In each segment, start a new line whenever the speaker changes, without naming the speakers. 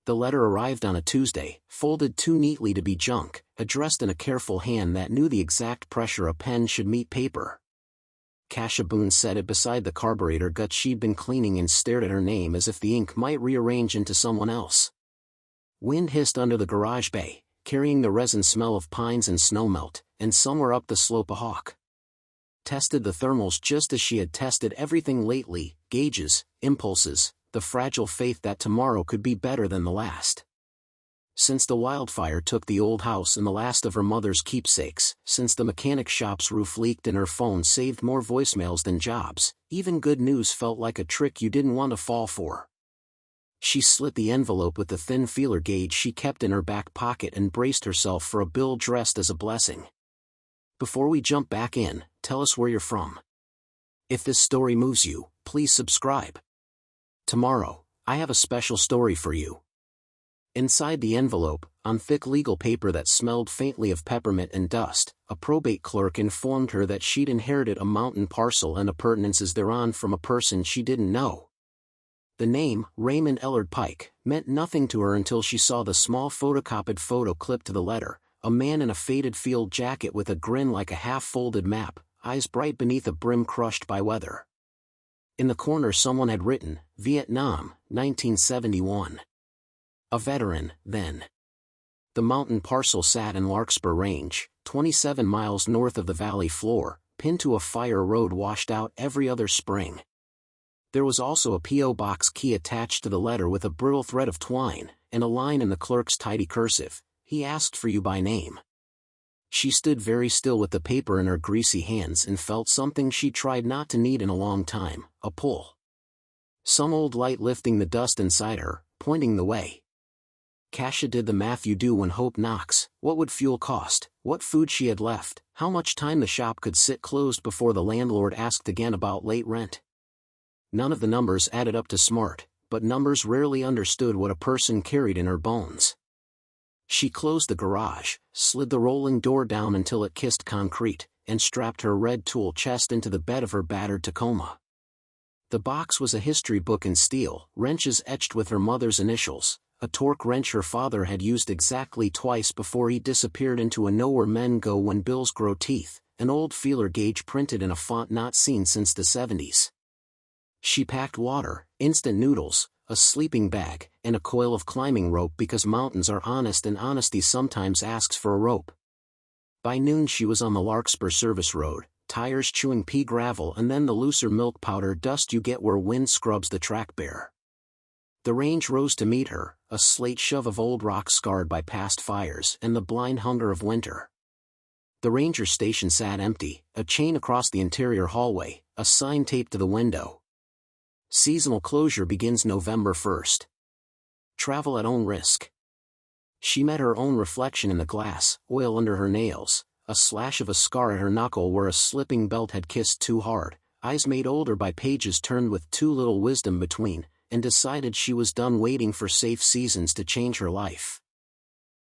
The letter arrived on a Tuesday, folded too neatly to be junk, addressed in a careful hand that knew the exact pressure a pen should meet paper. Kasha Boone set it beside the carburetor gut she'd been cleaning and stared at her name as if the ink might rearrange into someone else. Wind hissed under the garage bay, carrying the resin smell of pines and snowmelt, and somewhere up the slope a hawk tested the thermals just as she had tested everything lately, gauges, impulses, the fragile faith that tomorrow could be better than the last. Since the wildfire took the old house and the last of her mother's keepsakes, since the mechanic shop's roof leaked and her phone saved more voicemails than jobs, even good news felt like a trick you didn't want to fall for. She slit the envelope with the thin feeler gauge she kept in her back pocket and braced herself for a bill dressed as a blessing. Before we jump back in, tell us where you're from. If this story moves you, please subscribe. Tomorrow, I have a special story for you. Inside the envelope, on thick legal paper that smelled faintly of peppermint and dust, a probate clerk informed her that she'd inherited a mountain parcel and appurtenances thereon from a person she didn't know. The name, Raymond Ellard Pike, meant nothing to her until she saw the small photocopied photo clipped to the letter, a man in a faded field jacket with a grin like a half-folded map, eyes bright beneath a brim crushed by weather. In the corner someone had written, Vietnam, 1971. A veteran, then. The mountain parcel sat in Larkspur Range, 27 miles north of the valley floor, pinned to a fire road washed out every other spring. There was also a P.O. box key attached to the letter with a brittle thread of twine, and a line in the clerk's tidy cursive, he asked for you by name. She stood very still with the paper in her greasy hands and felt something she tried not to need in a long time, a pull. Some old light lifting the dust inside her, pointing the way. Kasha did the math you do when hope knocks. What would fuel cost, what food she had left, how much time the shop could sit closed before the landlord asked again about late rent. None of the numbers added up to smart, but numbers rarely understood what a person carried in her bones. She closed the garage, slid the rolling door down until it kissed concrete, and strapped her red tool chest into the bed of her battered Tacoma. The box was a history book in steel, wrenches etched with her mother's initials, a torque wrench her father had used exactly twice before he disappeared into a know where men go when bills grow teeth, an old feeler gauge printed in a font not seen since the 70s. She packed water, instant noodles, a sleeping bag, and a coil of climbing rope because mountains are honest and honesty sometimes asks for a rope. By noon she was on the Larkspur Service Road, tires chewing pea gravel and then the looser milk powder dust you get where wind scrubs the track bare. The range rose to meet her, a slate shove of old rock scarred by past fires and the blind hunger of winter. The ranger station sat empty, a chain across the interior hallway, a sign taped to the window. Seasonal closure begins November 1st. Travel at own risk. She met her own reflection in the glass, oil under her nails, a slash of a scar at her knuckle where a slipping belt had kissed too hard, eyes made older by pages turned with too little wisdom between, and decided she was done waiting for safe seasons to change her life.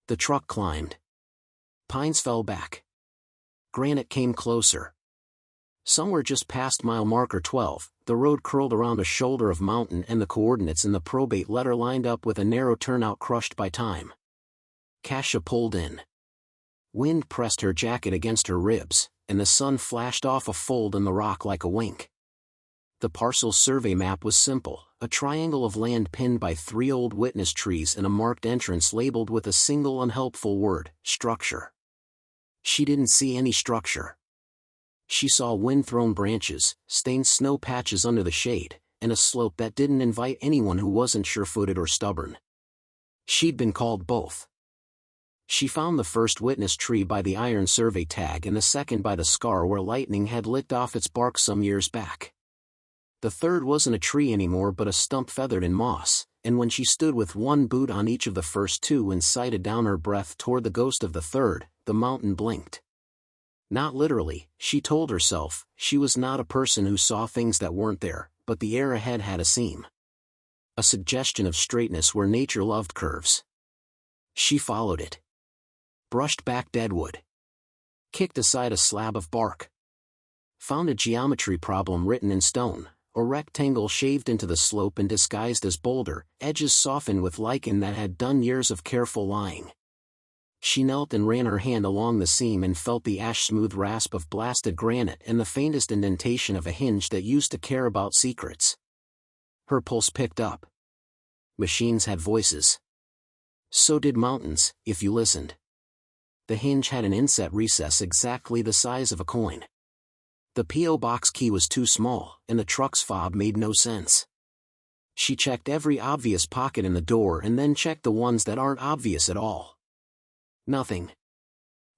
The truck climbed. Pines fell back. Granite came closer. Somewhere just past mile marker 12, the road curled around a shoulder of mountain and the coordinates in the probate letter lined up with a narrow turnout crushed by time. Kasha pulled in. Wind pressed her jacket against her ribs, and the sun flashed off a fold in the rock like a wink. The parcel's survey map was simple, a triangle of land pinned by 3 old witness trees and a marked entrance labeled with a single unhelpful word, structure. She didn't see any structure. She saw wind-thrown branches, stained snow patches under the shade, and a slope that didn't invite anyone who wasn't sure-footed or stubborn. She'd been called both. She found the first witness tree by the iron survey tag and the second by the scar where lightning had licked off its bark some years back. The third wasn't a tree anymore but a stump feathered in moss, and when she stood with one boot on each of the first 2 and sighted down her breath toward the ghost of the third, the mountain blinked. Not literally, she told herself, she was not a person who saw things that weren't there, but the air ahead had a seam. A suggestion of straightness where nature loved curves. She followed it. Brushed back deadwood. Kicked aside a slab of bark. Found a geometry problem written in stone, a rectangle shaved into the slope and disguised as boulder, edges softened with lichen that had done years of careful lying. She knelt and ran her hand along the seam and felt the ash-smooth rasp of blasted granite and the faintest indentation of a hinge that used to care about secrets. Her pulse picked up. Machines had voices. So did mountains, if you listened. The hinge had an inset recess exactly the size of a coin. The P.O. box key was too small, and the truck's fob made no sense. She checked every obvious pocket in the door and then checked the ones that aren't obvious at all. Nothing.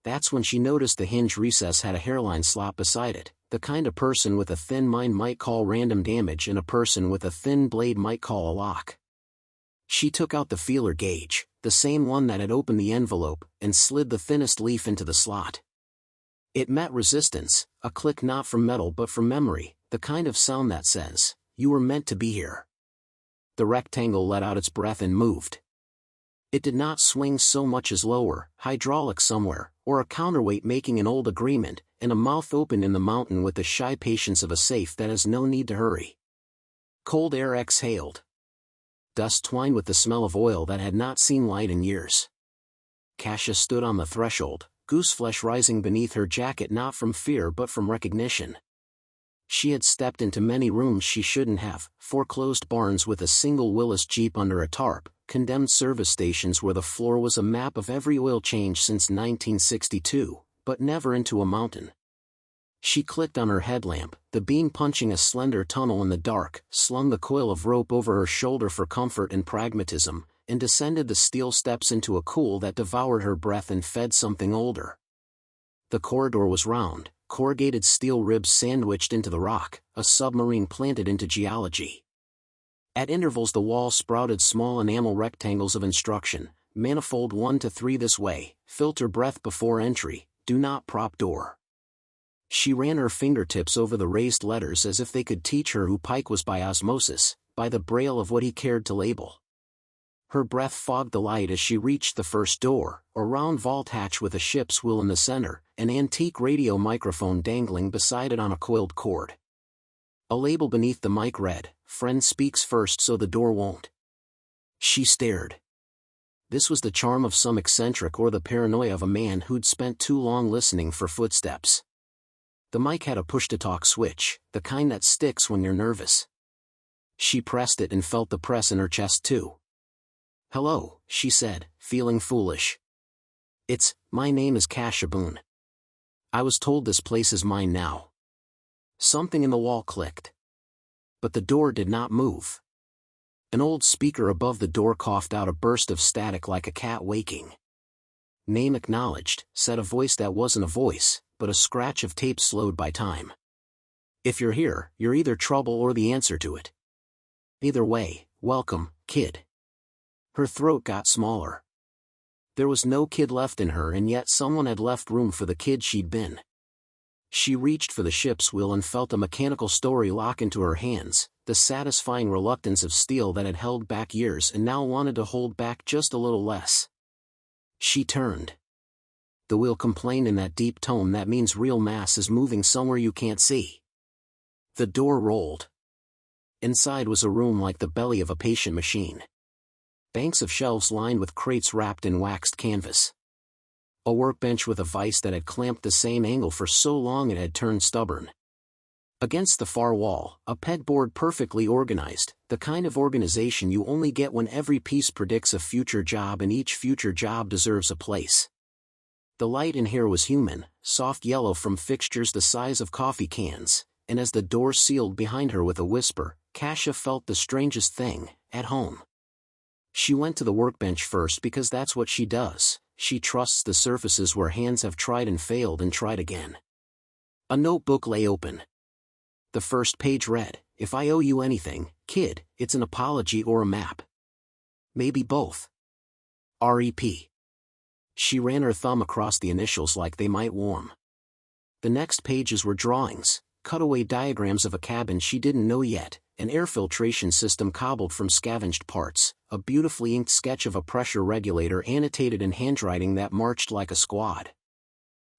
That's when she noticed the hinge recess had a hairline slot beside it, the kind a person with a thin mind might call random damage and a person with a thin blade might call a lock. She took out the feeler gauge, the same one that had opened the envelope, and slid the thinnest leaf into the slot. It met resistance, a click not from metal but from memory, the kind of sound that says, "You were meant to be here." The rectangle let out its breath and moved. It did not swing so much as lower, hydraulic somewhere, or a counterweight making an old agreement, and a mouth opened in the mountain with the shy patience of a safe that has no need to hurry. Cold air exhaled. Dust twined with the smell of oil that had not seen light in years. Kasia stood on the threshold, gooseflesh rising beneath her jacket not from fear but from recognition. She had stepped into many rooms she shouldn't have, foreclosed barns with a single Willis Jeep under a tarp, condemned service stations where the floor was a map of every oil change since 1962, but never into a mountain. She clicked on her headlamp, the beam punching a slender tunnel in the dark, slung the coil of rope over her shoulder for comfort and pragmatism, and descended the steel steps into a cool that devoured her breath and fed something older. The corridor was round, corrugated steel ribs sandwiched into the rock, a submarine planted into geology. At intervals the wall sprouted small enamel rectangles of instruction, manifold 1 to 3 this way, filter breath before entry, do not prop door. She ran her fingertips over the raised letters as if they could teach her who Pike was by osmosis, by the braille of what he cared to label. Her breath fogged the light as she reached the first door, a round vault hatch with a ship's wheel in the center, an antique radio microphone dangling beside it on a coiled cord. A label beneath the mic read, "Friend speaks first so the door won't." She stared. This was the charm of some eccentric or the paranoia of a man who'd spent too long listening for footsteps. The mic had a push-to-talk switch, the kind that sticks when you're nervous. She pressed it and felt the press in her chest too. "Hello," she said, feeling foolish. My name is Kasia Boone. I was told this place is mine now." Something in the wall clicked. But the door did not move. An old speaker above the door coughed out a burst of static like a cat waking. "Name acknowledged," said a voice that wasn't a voice, but a scratch of tape slowed by time. "If you're here, you're either trouble or the answer to it. Either way, welcome, kid." Her throat got smaller. There was no kid left in her and yet someone had left room for the kid she'd been. She reached for the ship's wheel and felt a mechanical story lock into her hands, the satisfying reluctance of steel that had held back years and now wanted to hold back just a little less. She turned. The wheel complained in that deep tone that means real mass is moving somewhere you can't see. The door rolled. Inside was a room like the belly of a patient machine. Banks of shelves lined with crates wrapped in waxed canvas. A workbench with a vise that had clamped the same angle for so long it had turned stubborn. Against the far wall, a pegboard perfectly organized, the kind of organization you only get when every piece predicts a future job and each future job deserves a place. The light in here was human, soft yellow from fixtures the size of coffee cans, and as the door sealed behind her with a whisper, Kasia felt the strangest thing, at home. She went to the workbench first because that's what she does. She trusts the surfaces where hands have tried and failed and tried again. A notebook lay open. The first page read, "If I owe you anything, kid, it's an apology or a map. Maybe both. R.E.P." She ran her thumb across the initials like they might warm. The next pages were drawings, cutaway diagrams of a cabin she didn't know yet, an air filtration system cobbled from scavenged parts, a beautifully inked sketch of a pressure regulator annotated in handwriting that marched like a squad.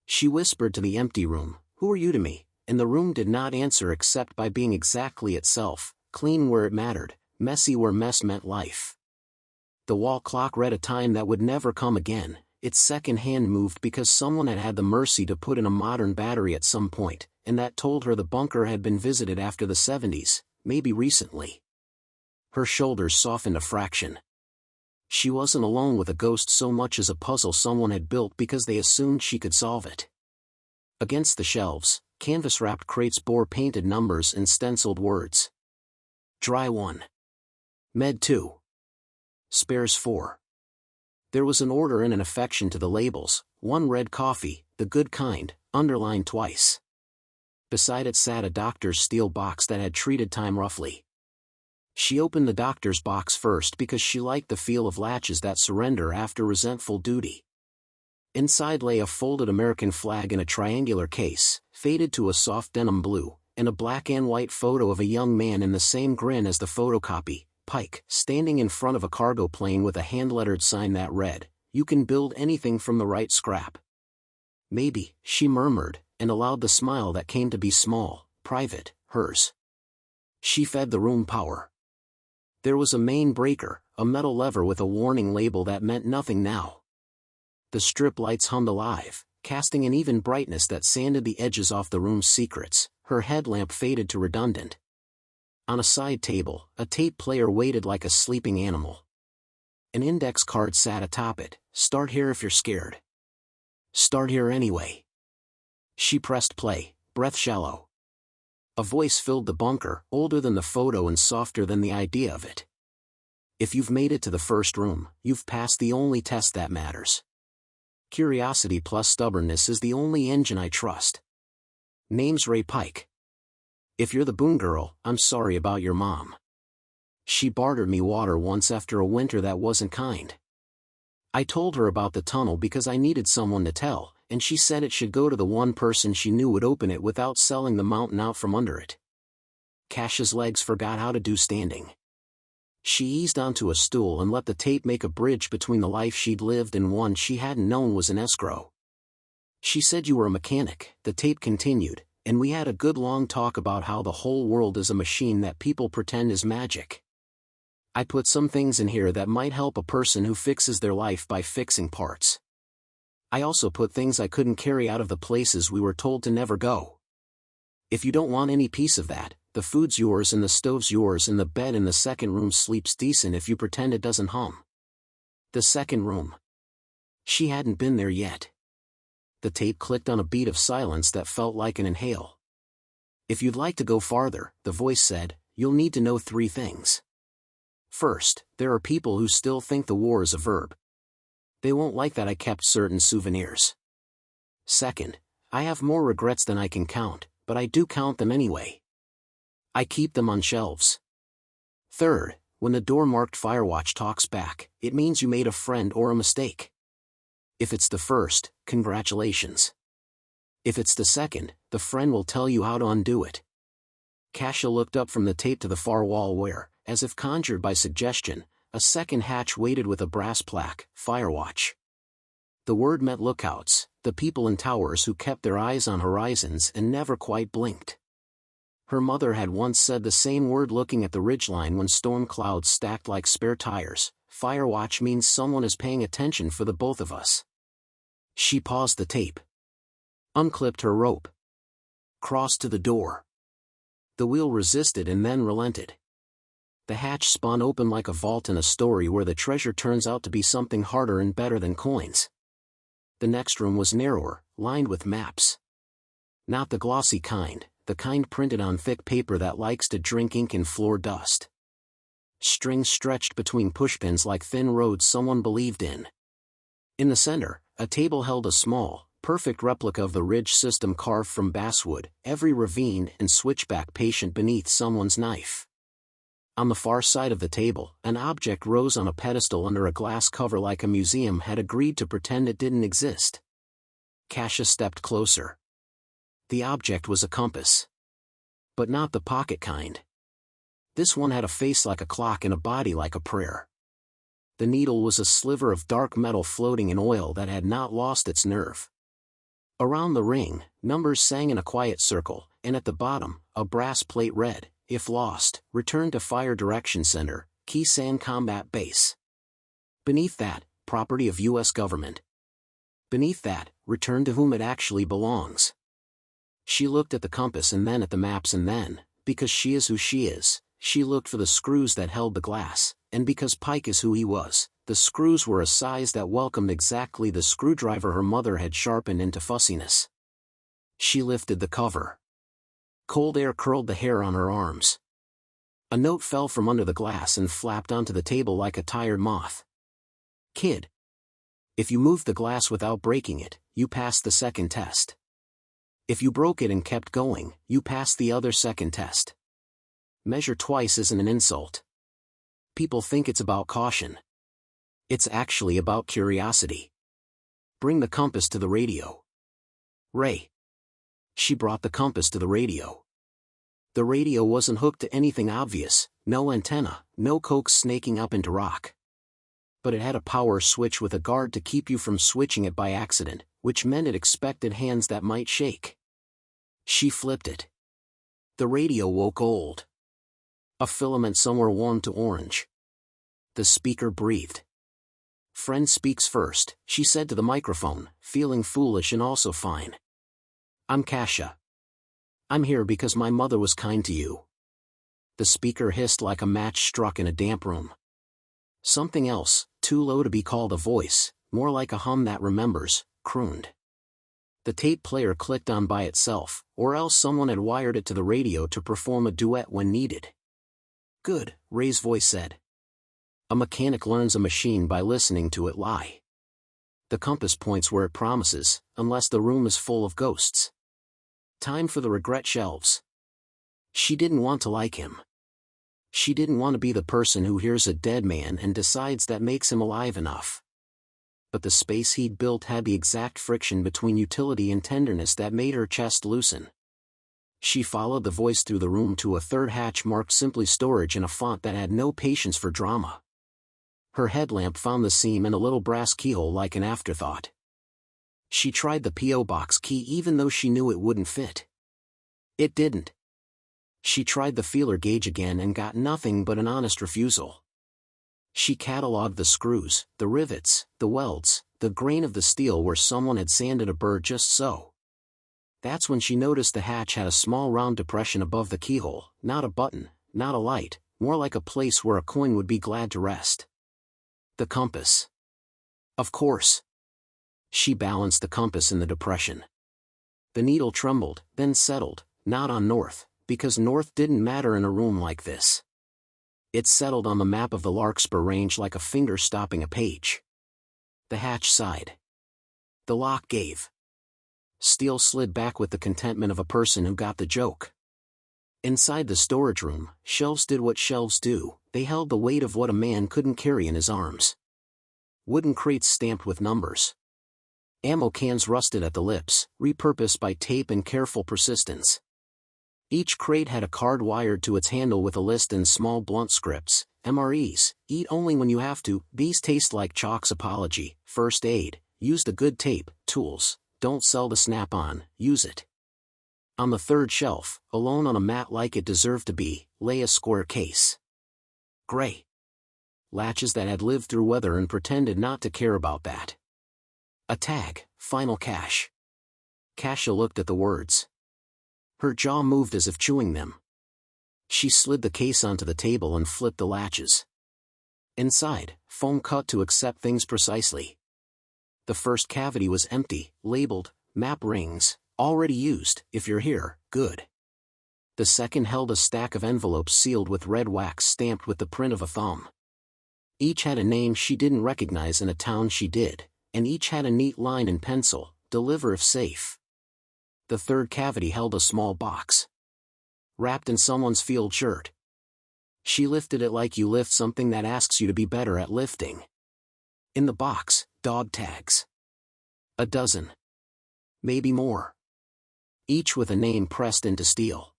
She whispered to the empty room, "Who are you to me, and the room did not answer except by being exactly itself, clean where it mattered, messy where mess meant life. The wall clock read a time that would never come again. Its second hand moved because someone had had the mercy to put in a modern battery at some point, and that told her the bunker had been visited after the 70s, maybe recently. Her shoulders softened a fraction. She wasn't alone with a ghost so much as a puzzle someone had built because they assumed she could solve it. Against the shelves, canvas-wrapped crates bore painted numbers and stenciled words. Dry 1. Med 2. Spares 4. There was an order and an affection to the labels, one red coffee, the good kind, underlined twice. Beside it sat a doctor's steel box that had treated time roughly. She opened the doctor's box first because she liked the feel of latches that surrender after resentful duty. Inside lay a folded American flag in a triangular case, faded to a soft denim blue, and a black and white photo of a young man in the same grin as the photocopy, Pike, standing in front of a cargo plane with a hand-lettered sign that read, "You can build anything from the right scrap." Maybe, she murmured, and allowed the smile that came to be small, private, hers. She fed the room power. There was a main breaker, a metal lever with a warning label that meant nothing now. The strip lights hummed alive, casting an even brightness that sanded the edges off the room's secrets. Her headlamp faded to redundant. On a side table, a tape player waited like a sleeping animal. An index card sat atop it. Start here if you're scared. Start here anyway. She pressed play, breath shallow. A voice filled the bunker, older than the photo and softer than the idea of it. If you've made it to the first room, you've passed the only test that matters. Curiosity plus stubbornness is the only engine I trust. Name's Ray Pike. If you're the Boone girl, I'm sorry about your mom. She bartered me water once after a winter that wasn't kind. I told her about the tunnel because I needed someone to tell, and she said it should go to the one person she knew would open it without selling the mountain out from under it. Cash's legs forgot how to do standing. She eased onto a stool and let the tape make a bridge between the life she'd lived and one she hadn't known was an escrow. She said you were a mechanic, the tape continued, and we had a good long talk about how the whole world is a machine that people pretend is magic. I put some things in here that might help a person who fixes their life by fixing parts. I also put things I couldn't carry out of the places we were told to never go. If you don't want any piece of that, the food's yours and the stove's yours and the bed in the second room sleeps decent if you pretend it doesn't hum. The second room. She hadn't been there yet. The tape clicked on a beat of silence that felt like an inhale. If you'd like to go farther, the voice said, you'll need to know 3 things. First, there are people who still think the war is a verb. They won't like that I kept certain souvenirs. Second, I have more regrets than I can count, but I do count them anyway. I keep them on shelves. Third, when the door marked Firewatch talks back, it means you made a friend or a mistake. If it's the first, congratulations. If it's the second, the friend will tell you how to undo it. Kasha looked up from the tape to the far wall where, as if conjured by suggestion, a second hatch waited with a brass plaque, Firewatch. The word meant lookouts, the people in towers who kept their eyes on horizons and never quite blinked. Her mother had once said the same word looking at the ridgeline when storm clouds stacked like spare tires. Firewatch means someone is paying attention for the both of us. She paused the tape. Unclipped her rope. Crossed to the door. The wheel resisted and then relented. The hatch spun open like a vault in a story where the treasure turns out to be something harder and better than coins. The next room was narrower, lined with maps. Not the glossy kind, the kind printed on thick paper that likes to drink ink and floor dust. Strings stretched between pushpins like thin roads someone believed in. In the center, a table held a small, perfect replica of the ridge system carved from basswood, every ravine and switchback patient beneath someone's knife. On the far side of the table, an object rose on a pedestal under a glass cover like a museum had agreed to pretend it didn't exist. Kasha stepped closer. The object was a compass. But not the pocket kind. This one had a face like a clock and a body like a prayer. The needle was a sliver of dark metal floating in oil that had not lost its nerve. Around the ring, numbers sang in a quiet circle, and at the bottom, a brass plate read, "If lost, return to Fire Direction Center, Keesan Combat Base." Beneath that, "Property of U.S. Government." Beneath that, "Return to whom it actually belongs." She looked at the compass and then at the maps, and then, because she is who she is, she looked for the screws that held the glass, and because Pike is who he was, the screws were a size that welcomed exactly the screwdriver her mother had sharpened into fussiness. She lifted the cover. Cold air curled the hair on her arms. A note fell from under the glass and flapped onto the table like a tired moth. "Kid. If you moved the glass without breaking it, you passed the second test. If you broke it and kept going, you passed the other second test. Measure twice isn't an insult. People think it's about caution. It's actually about curiosity. Bring the compass to the radio." "Ray." She brought the compass to the radio. The radio wasn't hooked to anything obvious, no antenna, no coax snaking up into rock. But it had a power switch with a guard to keep you from switching it by accident, which meant it expected hands that might shake. She flipped it. The radio woke old. A filament somewhere warmed to orange. The speaker breathed. "Friend speaks first," she said to the microphone, feeling foolish and also fine. "I'm Kasia. I'm here because my mother was kind to you." The speaker hissed like a match struck in a damp room. Something else, too low to be called a voice, more like a hum that remembers, crooned. The tape player clicked on by itself, or else someone had wired it to the radio to perform a duet when needed. "Good," Ray's voice said. "A mechanic learns a machine by listening to it lie. The compass points where it promises, unless the room is full of ghosts. Time for the regret shelves." She didn't want to like him. She didn't want to be the person who hears a dead man and decides that makes him alive enough. But the space he'd built had the exact friction between utility and tenderness that made her chest loosen. She followed the voice through the room to a third hatch marked simply storage in a font that had no patience for drama. Her headlamp found the seam and a little brass keyhole like an afterthought. She tried the P.O. box key even though she knew it wouldn't fit. It didn't. She tried the feeler gauge again and got nothing but an honest refusal. She catalogued the screws, the rivets, the welds, the grain of the steel where someone had sanded a burr just so. That's when she noticed the hatch had a small round depression above the keyhole, not a button, not a light, more like a place where a coin would be glad to rest. The compass. Of course. She balanced the compass in the depression. The needle trembled, then settled, not on north, because north didn't matter in a room like this. It settled on the map of the Larkspur Range like a finger stopping a page. The hatch sighed. The lock gave. Steel slid back with the contentment of a person who got the joke. Inside the storage room, shelves did what shelves do, they held the weight of what a man couldn't carry in his arms. Wooden crates stamped with numbers. Ammo cans rusted at the lips, repurposed by tape and careful persistence. Each crate had a card wired to its handle with a list in small blunt scripts. MREs, eat only when you have to, these taste like chalk's apology, first aid, use the good tape, tools, don't sell the Snap-on, use it. On the third shelf, alone on a mat like it deserved to be, lay a square case. Gray. Latches that had lived through weather and pretended not to care about that. A tag, final cash. Kasia looked at the words. Her jaw moved as if chewing them. She slid the case onto the table and flipped the latches. Inside, foam cut to accept things precisely. The first cavity was empty, labeled, map rings, already used, if you're here, good. The second held a stack of envelopes sealed with red wax stamped with the print of a thumb. Each had a name she didn't recognize and a town she did, and each had a neat line in pencil, deliver if safe. The third cavity held a small box. Wrapped in someone's field shirt. She lifted it like you lift something that asks you to be better at lifting. In the box, dog tags. A dozen. Maybe more. Each with a name pressed into steel.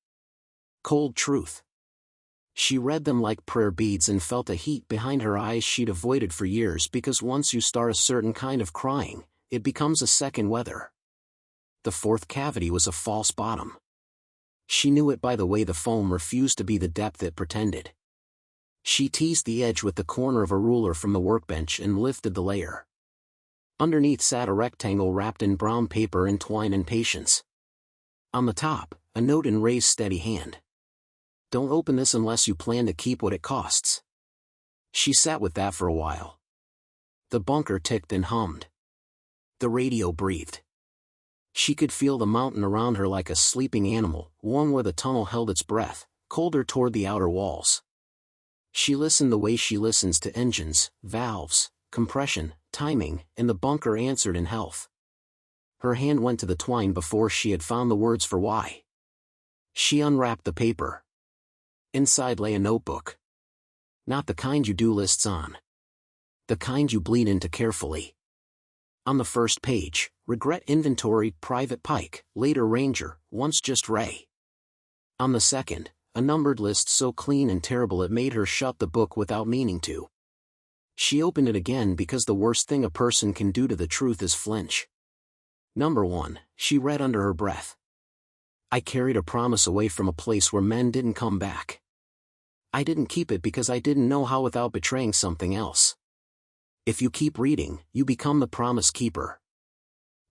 Cold Truth. She read them like prayer beads and felt a heat behind her eyes she'd avoided for years because once you start a certain kind of crying, it becomes a second weather. The fourth cavity was a false bottom. She knew it by the way the foam refused to be the depth it pretended. She teased the edge with the corner of a ruler from the workbench and lifted the layer. Underneath sat a rectangle wrapped in brown paper and twine and patience. On the top, a note in Ray's steady hand. "Don't open this unless you plan to keep what it costs." She sat with that for a while. The bunker ticked and hummed. The radio breathed. She could feel the mountain around her like a sleeping animal, warm where the tunnel held its breath, colder toward the outer walls. She listened the way she listens to engines, valves, compression, timing, and the bunker answered in health. Her hand went to the twine before she had found the words for why. She unwrapped the paper. Inside lay a notebook. Not the kind you do lists on. The kind you bleed into carefully. On the first page, regret inventory, Private Pike, later Ranger, once just Ray. On the second, a numbered list so clean and terrible it made her shut the book without meaning to. She opened it again because the worst thing a person can do to the truth is flinch. Number 1, she read under her breath. I carried a promise away from a place where men didn't come back. I didn't keep it because I didn't know how without betraying something else. If you keep reading, you become the promise keeper.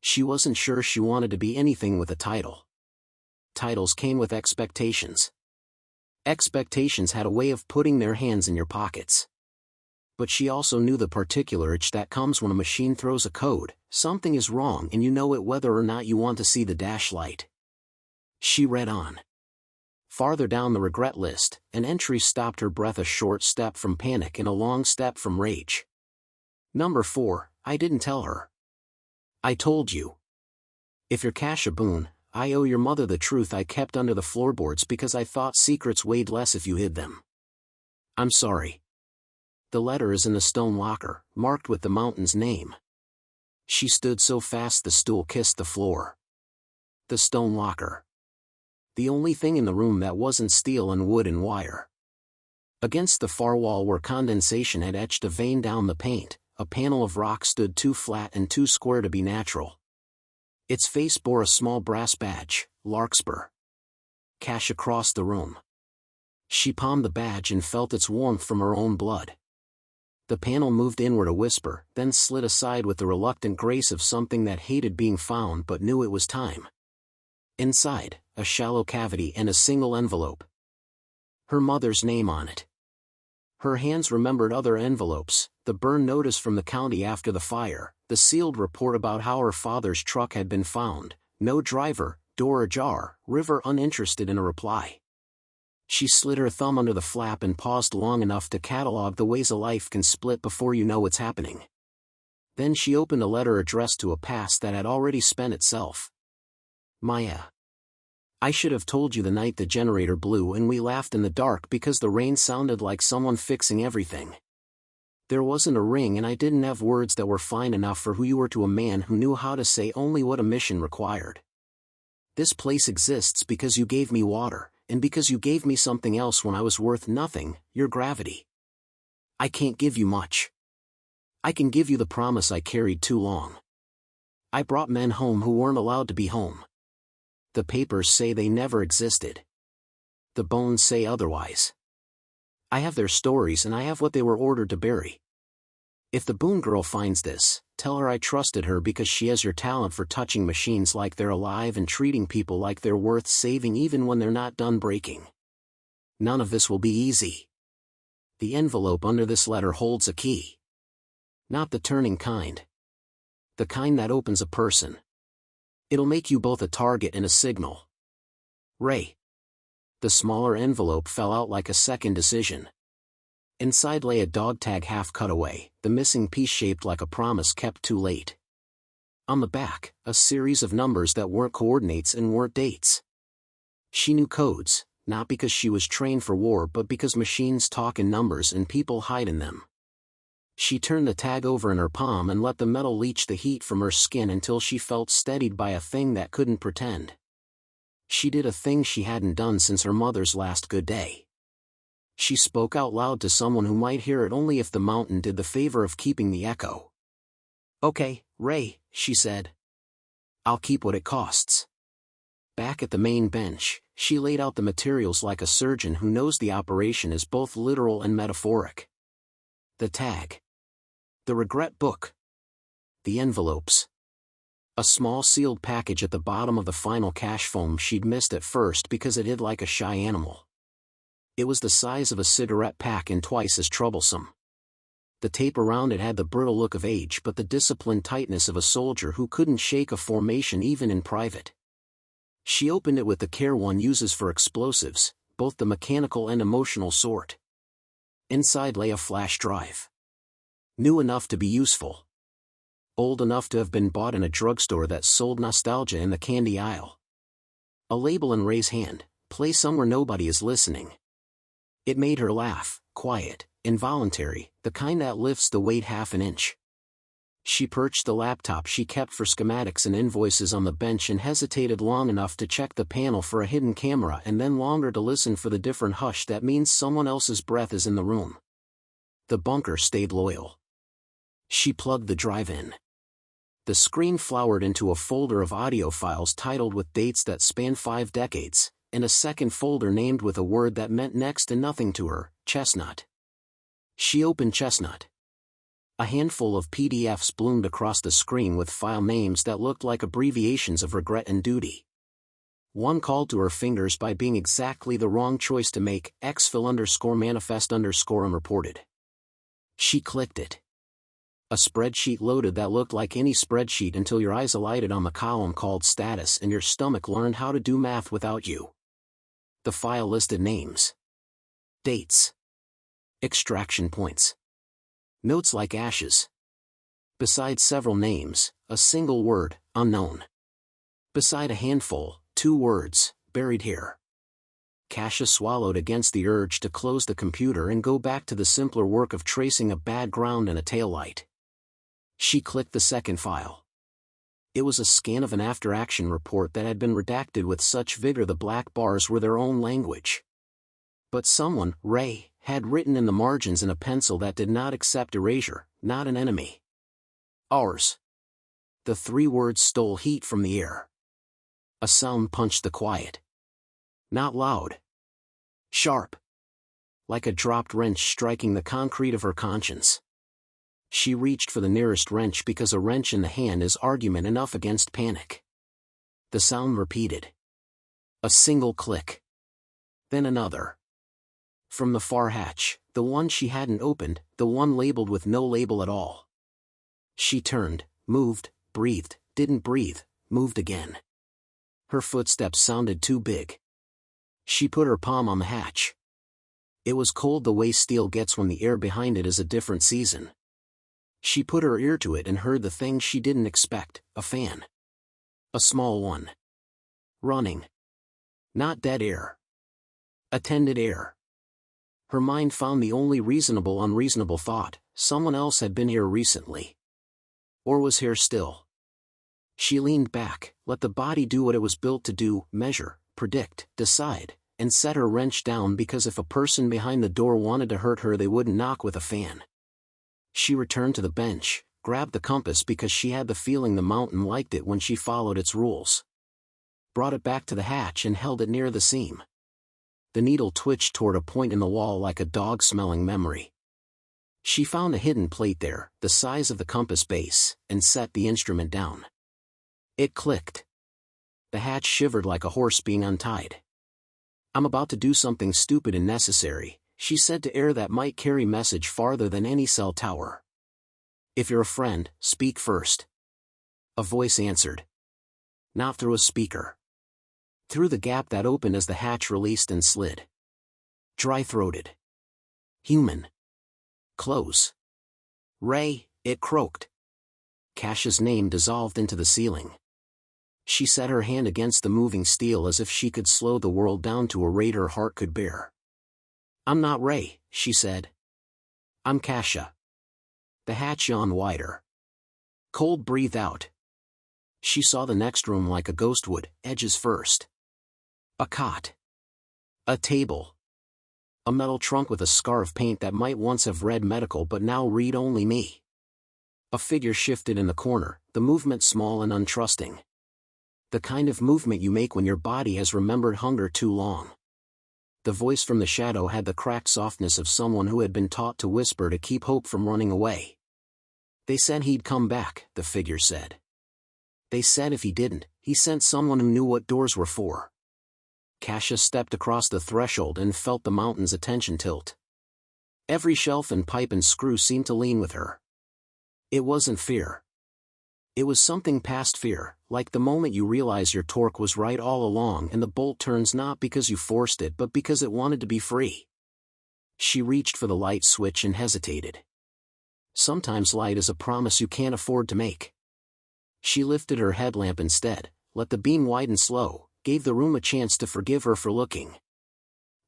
She wasn't sure she wanted to be anything with a title. Titles came with expectations. Expectations had a way of putting their hands in your pockets. But she also knew the particular itch that comes when a machine throws a code, something is wrong and you know it whether or not you want to see the dash light. She read on. Farther down the regret list, an entry stopped her breath, a short step from panic and a long step from rage. Number 4, I didn't tell her. I told you. If you're Kasha Boone, I owe your mother the truth I kept under the floorboards because I thought secrets weighed less if you hid them. I'm sorry. The letter is in the stone locker, marked with the mountain's name. She stood so fast the stool kissed the floor. The stone locker. The only thing in the room that wasn't steel and wood and wire. Against the far wall where condensation had etched a vein down the paint, a panel of rock stood too flat and too square to be natural. Its face bore a small brass badge, Larkspur. Kasha crossed the room. She palmed the badge and felt its warmth from her own blood. The panel moved inward a whisper, then slid aside with the reluctant grace of something that hated being found but knew it was time. Inside, a shallow cavity and a single envelope. Her mother's name on it. Her hands remembered other envelopes, the burn notice from the county after the fire, the sealed report about how her father's truck had been found, no driver, door ajar, River uninterested in a reply. She slid her thumb under the flap and paused long enough to catalog the ways a life can split before you know what's happening. Then she opened a letter addressed to a past that had already spent itself. Maya. I should have told you the night the generator blew and we laughed in the dark because the rain sounded like someone fixing everything. There wasn't a ring and I didn't have words that were fine enough for who you were to a man who knew how to say only what a mission required. This place exists because you gave me water, and because you gave me something else when I was worth nothing, your gravity. I can't give you much. I can give you the promise I carried too long. I brought men home who weren't allowed to be home. The papers say they never existed. The bones say otherwise. I have their stories and I have what they were ordered to bury. If the Boone girl finds this, tell her I trusted her because she has your talent for touching machines like they're alive and treating people like they're worth saving even when they're not done breaking. None of this will be easy. The envelope under this letter holds a key. Not the turning kind. The kind that opens a person. It'll make you both a target and a signal. Ray. The smaller envelope fell out like a second decision. Inside lay a dog tag half cut away, the missing piece shaped like a promise kept too late. On the back, a series of numbers that weren't coordinates and weren't dates. She knew codes, not because she was trained for war but because machines talk in numbers and people hide in them. She turned the tag over in her palm and let the metal leach the heat from her skin until she felt steadied by a thing that couldn't pretend. She did a thing she hadn't done since her mother's last good day. She spoke out loud to someone who might hear it only if the mountain did the favor of keeping the echo. Okay, Ray, she said. I'll keep what it costs. Back at the main bench, She laid out the materials like a surgeon who knows the operation is both literal and metaphoric. The tag. The regret book. The envelopes. A small sealed package at the bottom of the final cash foam she'd missed at first because it hid like a shy animal. It was the size of a cigarette pack and twice as troublesome. The tape around it had the brittle look of age but the disciplined tightness of a soldier who couldn't shake a formation even in private. She opened it with the care one uses for explosives, both the mechanical and emotional sort. Inside lay a flash drive. New enough to be useful. Old enough to have been bought in a drugstore that sold nostalgia in the candy aisle. A label in Ray's hand, play somewhere nobody is listening. It made her laugh, quiet, involuntary, the kind that lifts the weight half an inch. She perched the laptop she kept for schematics and invoices on the bench and hesitated long enough to check the panel for a hidden camera and then longer to listen for the different hush that means someone else's breath is in the room. The bunker stayed loyal. She plugged the drive in. The screen flowered into a folder of audio files titled with dates that span 5 decades, and a second folder named with a word that meant next to nothing to her, chestnut. She opened Chestnut. A handful of PDFs bloomed across the screen with file names that looked like abbreviations of regret and duty. One called to her fingers by being exactly the wrong choice to make, exfil_manifest_unreported. She clicked it. A spreadsheet loaded that looked like any spreadsheet until your eyes alighted on the column called status and your stomach learned how to do math without you. The file listed names. Dates. Extraction points. Notes like ashes. Beside several names, a single word, unknown. Beside a handful, 2 words, buried here. Kasia swallowed against the urge to close the computer and go back to the simpler work of tracing a background and a taillight. She clicked the second file. It was a scan of an after-action report that had been redacted with such vigor the black bars were their own language. But someone, Ray, had written in the margins in a pencil that did not accept erasure, not an enemy. Ours. The 3 words stole heat from the air. A sound punched the quiet. Not loud. Sharp. Like a dropped wrench striking the concrete of her conscience. She reached for the nearest wrench because a wrench in the hand is argument enough against panic. The sound repeated. A single click. Then another. From the far hatch, the one she hadn't opened, the one labeled with no label at all. She turned, moved, breathed, didn't breathe, moved again. Her footsteps sounded too big. She put her palm on the hatch. It was cold the way steel gets when the air behind it is a different season. She put her ear to it and heard the thing she didn't expect, a fan. A small one. Running. Not dead air. Attended air. Her mind found the only reasonable unreasonable thought, someone else had been here recently. Or was here still. She leaned back, let the body do what it was built to do, measure, predict, decide, and set her wrench down because if a person behind the door wanted to hurt her they wouldn't knock with a fan. She returned to the bench, grabbed the compass because she had the feeling the mountain liked it when she followed its rules. Brought it back to the hatch and held it near the seam. The needle twitched toward a point in the wall like a dog smelling memory. She found a hidden plate there, the size of the compass base, and set the instrument down. It clicked. The hatch shivered like a horse being untied. I'm about to do something stupid and necessary, she said to air that might carry message farther than any cell tower. If you're a friend, speak first. A voice answered. Not through a speaker. Through the gap that opened as the hatch released and slid. Dry-throated. Human. Close. Ray, it croaked. Kasia's name dissolved into the ceiling. She set her hand against the moving steel as if she could slow the world down to a rate her heart could bear. I'm not Ray, she said. I'm Kasia. The hatch yawned wider. Cold breathed out. She saw the next room like a ghost would, edges first. A cot. A table. A metal trunk with a scar of paint that might once have read medical but now read only me. A figure shifted in the corner, the movement small and untrusting. The kind of movement you make when your body has remembered hunger too long. The voice from the shadow had the cracked softness of someone who had been taught to whisper to keep hope from running away. They said he'd come back, the figure said. They said if he didn't, he sent someone who knew what doors were for. Kasia stepped across the threshold and felt the mountain's attention tilt. Every shelf and pipe and screw seemed to lean with her. It wasn't fear. It was something past fear, like the moment you realize your torque was right all along and the bolt turns not because you forced it but because it wanted to be free. She reached for the light switch and hesitated. Sometimes light is a promise you can't afford to make. She lifted her headlamp instead, let the beam widen slow, gave the room a chance to forgive her for looking.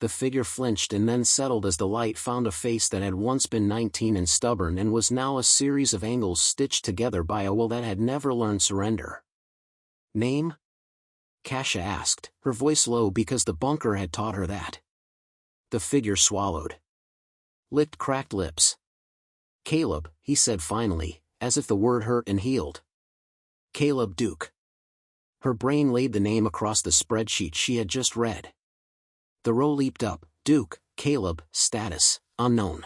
The figure flinched and then settled as the light found a face that had once been 19 and stubborn and was now a series of angles stitched together by a will that had never learned surrender. Name? Kasia asked, her voice low because the bunker had taught her that. The figure swallowed. Licked cracked lips. Caleb, he said finally, as if the word hurt and healed. Caleb Duke. Her brain laid the name across the spreadsheet she had just read. The row leaped up, Duke, Caleb, status, unknown.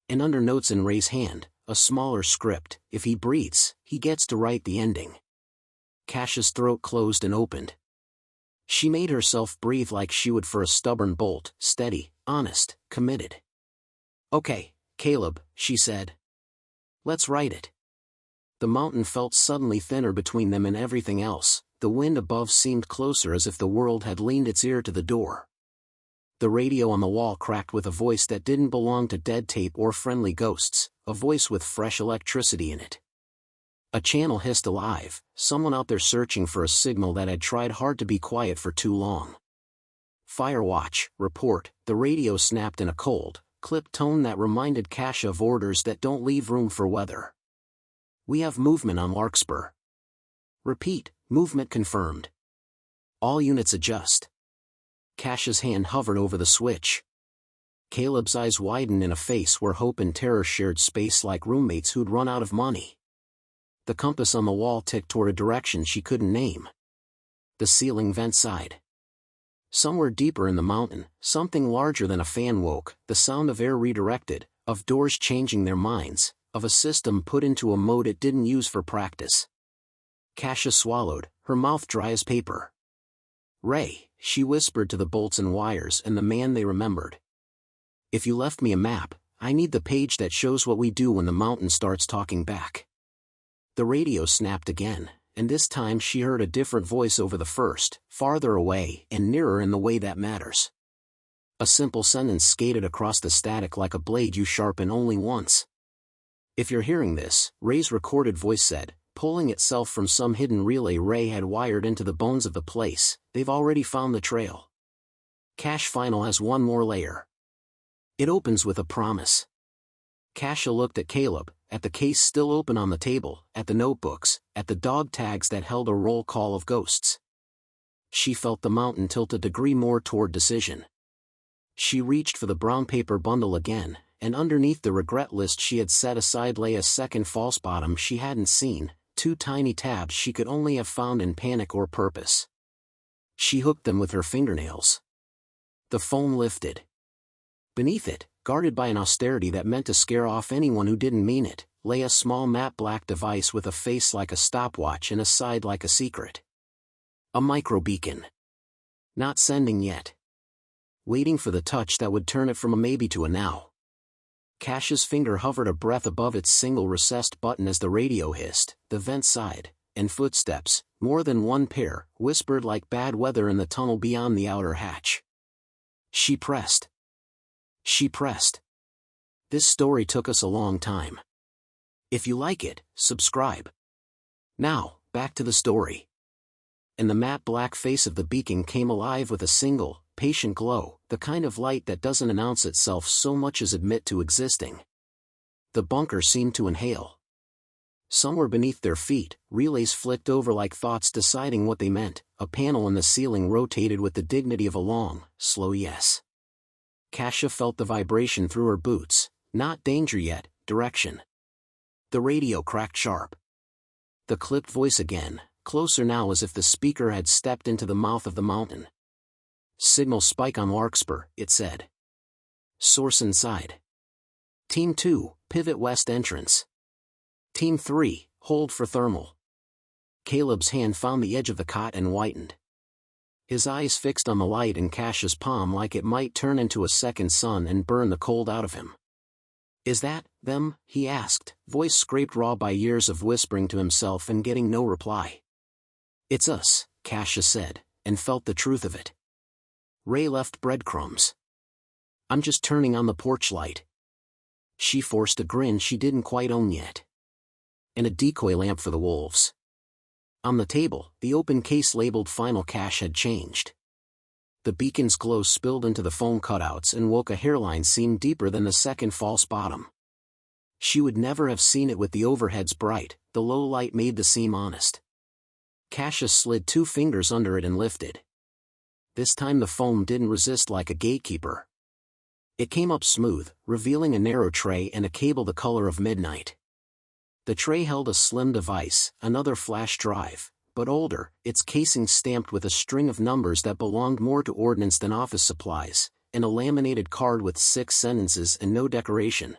And under notes in Ray's hand, a smaller script, if he breathes, he gets to write the ending. Kasia's throat closed and opened. She made herself breathe like she would for a stubborn bolt, steady, honest, committed. Okay, Caleb, she said. Let's write it. The mountain felt suddenly thinner between them and everything else, the wind above seemed closer as if the world had leaned its ear to the door. The radio on the wall cracked with a voice that didn't belong to dead tape or friendly ghosts, a voice with fresh electricity in it. A channel hissed alive, someone out there searching for a signal that had tried hard to be quiet for too long. Fire watch, report, the radio snapped in a cold, clipped tone that reminded Kasia of orders that don't leave room for weather. We have movement on Larkspur. Repeat, movement confirmed. All units adjust. Kasia's hand hovered over the switch. Caleb's eyes widened in a face where hope and terror shared space like roommates who'd run out of money. The compass on the wall ticked toward a direction she couldn't name. The ceiling vent side. Somewhere deeper in the mountain, something larger than a fan woke, the sound of air redirected, of doors changing their minds, of a system put into a mode it didn't use for practice. Kasia swallowed, her mouth dry as paper. Ray, she whispered to the bolts and wires and the man they remembered. If you left me a map, I need the page that shows what we do when the mountain starts talking back. The radio snapped again, and this time she heard a different voice over the first, farther away and nearer in the way that matters. A simple sentence skated across the static like a blade you sharpen only once. If you're hearing this, Ray's recorded voice said, pulling itself from some hidden relay Ray had wired into the bones of the place, they've already found the trail. Cache Final has one more layer. It opens with a promise. Kasia looked at Caleb, at the case still open on the table, at the notebooks, at the dog tags that held a roll call of ghosts. She felt the mountain tilt a degree more toward decision. She reached for the brown paper bundle again, and underneath the regret list she had set aside lay a second false bottom she hadn't seen, 2 tiny tabs she could only have found in panic or purpose. She hooked them with her fingernails. The phone lifted. Beneath it, guarded by an austerity that meant to scare off anyone who didn't mean it, lay a small matte black device with a face like a stopwatch and a side like a secret. A microbeacon. Not sending yet. Waiting for the touch that would turn it from a maybe to a now. Kasia's finger hovered a breath above its single recessed button as the radio hissed, the vent sighed, and footsteps, more than one pair, whispered like bad weather in the tunnel beyond the outer hatch. She pressed. She pressed. This story took us a long time. If you like it, subscribe. Now, back to the story. And the matte black face of the beacon came alive with a single, patient glow, the kind of light that doesn't announce itself so much as admit to existing. The bunker seemed to inhale. Somewhere beneath their feet, relays flicked over like thoughts deciding what they meant, a panel in the ceiling rotated with the dignity of a long, slow yes. Kasia felt the vibration through her boots, not danger yet, direction. The radio cracked sharp. The clipped voice again, closer now as if the speaker had stepped into the mouth of the mountain. Signal spike on Larkspur, it said. Source inside. Team 2, pivot west entrance. Team 3, hold for thermal. Caleb's hand found the edge of the cot and whitened. His eyes fixed on the light in Cash's palm like it might turn into a second sun and burn the cold out of him. Is that them? He asked, voice scraped raw by years of whispering to himself and getting no reply. It's us, Cash said, and felt the truth of it. Ray left breadcrumbs. I'm just turning on the porch light. She forced a grin she didn't quite own yet. And a decoy lamp for the wolves. On the table, the open case labeled Final Cash had changed. The beacon's glow spilled into the foam cutouts and woke a hairline seam deeper than the second false bottom. She would never have seen it with the overheads bright, the low light made the seam honest. Cassius slid 2 fingers under it and lifted. This time the foam didn't resist like a gatekeeper. It came up smooth, revealing a narrow tray and a cable the color of midnight. The tray held a slim device, another flash drive, but older, its casing stamped with a string of numbers that belonged more to ordnance than office supplies, and a laminated card with 6 sentences and no decoration.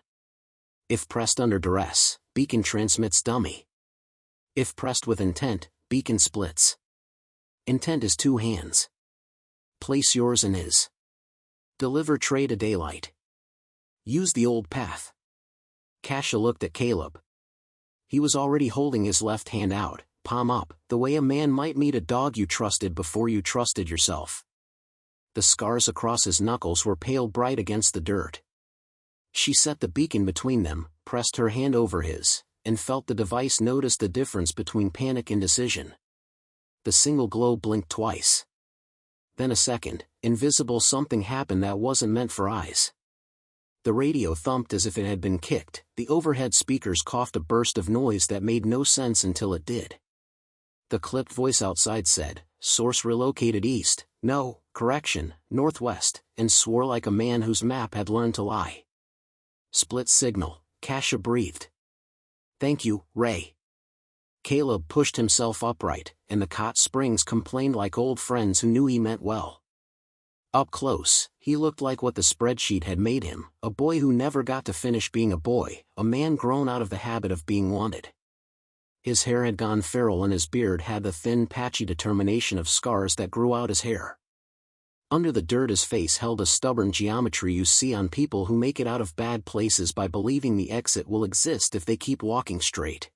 If pressed under duress, beacon transmits dummy. If pressed with intent, beacon splits. Intent is 2 hands. Place yours in his. Deliver tray to daylight. Use the old path. Kasha looked at Caleb. He was already holding his left hand out, palm up, the way a man might meet a dog you trusted before you trusted yourself. The scars across his knuckles were pale bright against the dirt. She set the beacon between them, pressed her hand over his, and felt the device notice the difference between panic and decision. The single glow blinked twice. Then a second, invisible something happened that wasn't meant for eyes. The radio thumped as if it had been kicked, the overhead speakers coughed a burst of noise that made no sense until it did. The clipped voice outside said, source relocated east, no, correction, northwest, and swore like a man whose map had learned to lie. Split signal, Kasha breathed. Thank you, Ray. Caleb pushed himself upright, and the cot springs complained like old friends who knew he meant well. Up close, he looked like what the spreadsheet had made him, a boy who never got to finish being a boy, a man grown out of the habit of being wanted. His hair had gone feral and his beard had the thin patchy determination of scars that grew out his hair. Under the dirt his face held a stubborn geometry you see on people who make it out of bad places by believing the exit will exist if they keep walking straight.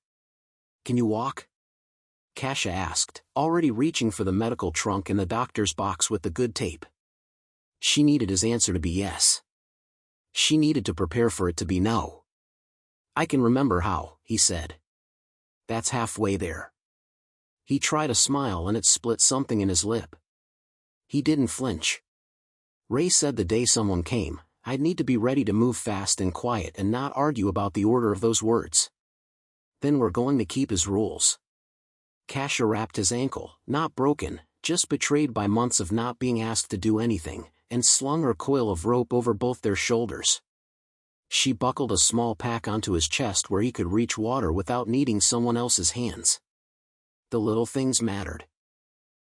Can you walk? Kasha asked, already reaching for the medical trunk and the doctor's box with the good tape. She needed his answer to be yes. She needed to prepare for it to be no. I can remember how, he said. That's halfway there. He tried a smile and it split something in his lip. He didn't flinch. Ray said the day someone came, I'd need to be ready to move fast and quiet and not argue about the order of those words. Then we're going to keep his rules. Kasha wrapped his ankle, not broken, just betrayed by months of not being asked to do anything, and slung her coil of rope over both their shoulders. She buckled a small pack onto his chest where he could reach water without needing someone else's hands. The little things mattered.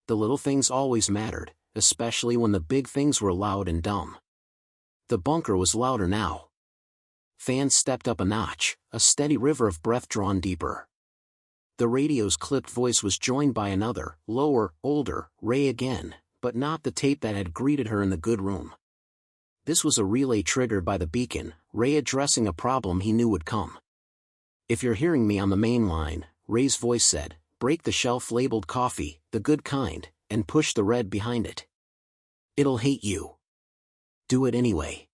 The little things always mattered, especially when the big things were loud and dumb. The bunker was louder now. Fans stepped up a notch, a steady river of breath drawn deeper. The radio's clipped voice was joined by another, lower, older, Ray again, but not the tape that had greeted her in the good room. This was a relay triggered by the beacon, Ray addressing a problem he knew would come. If you're hearing me on the main line, Ray's voice said, break the shelf-labeled coffee, the good kind, and push the red behind it. It'll hate you. Do it anyway.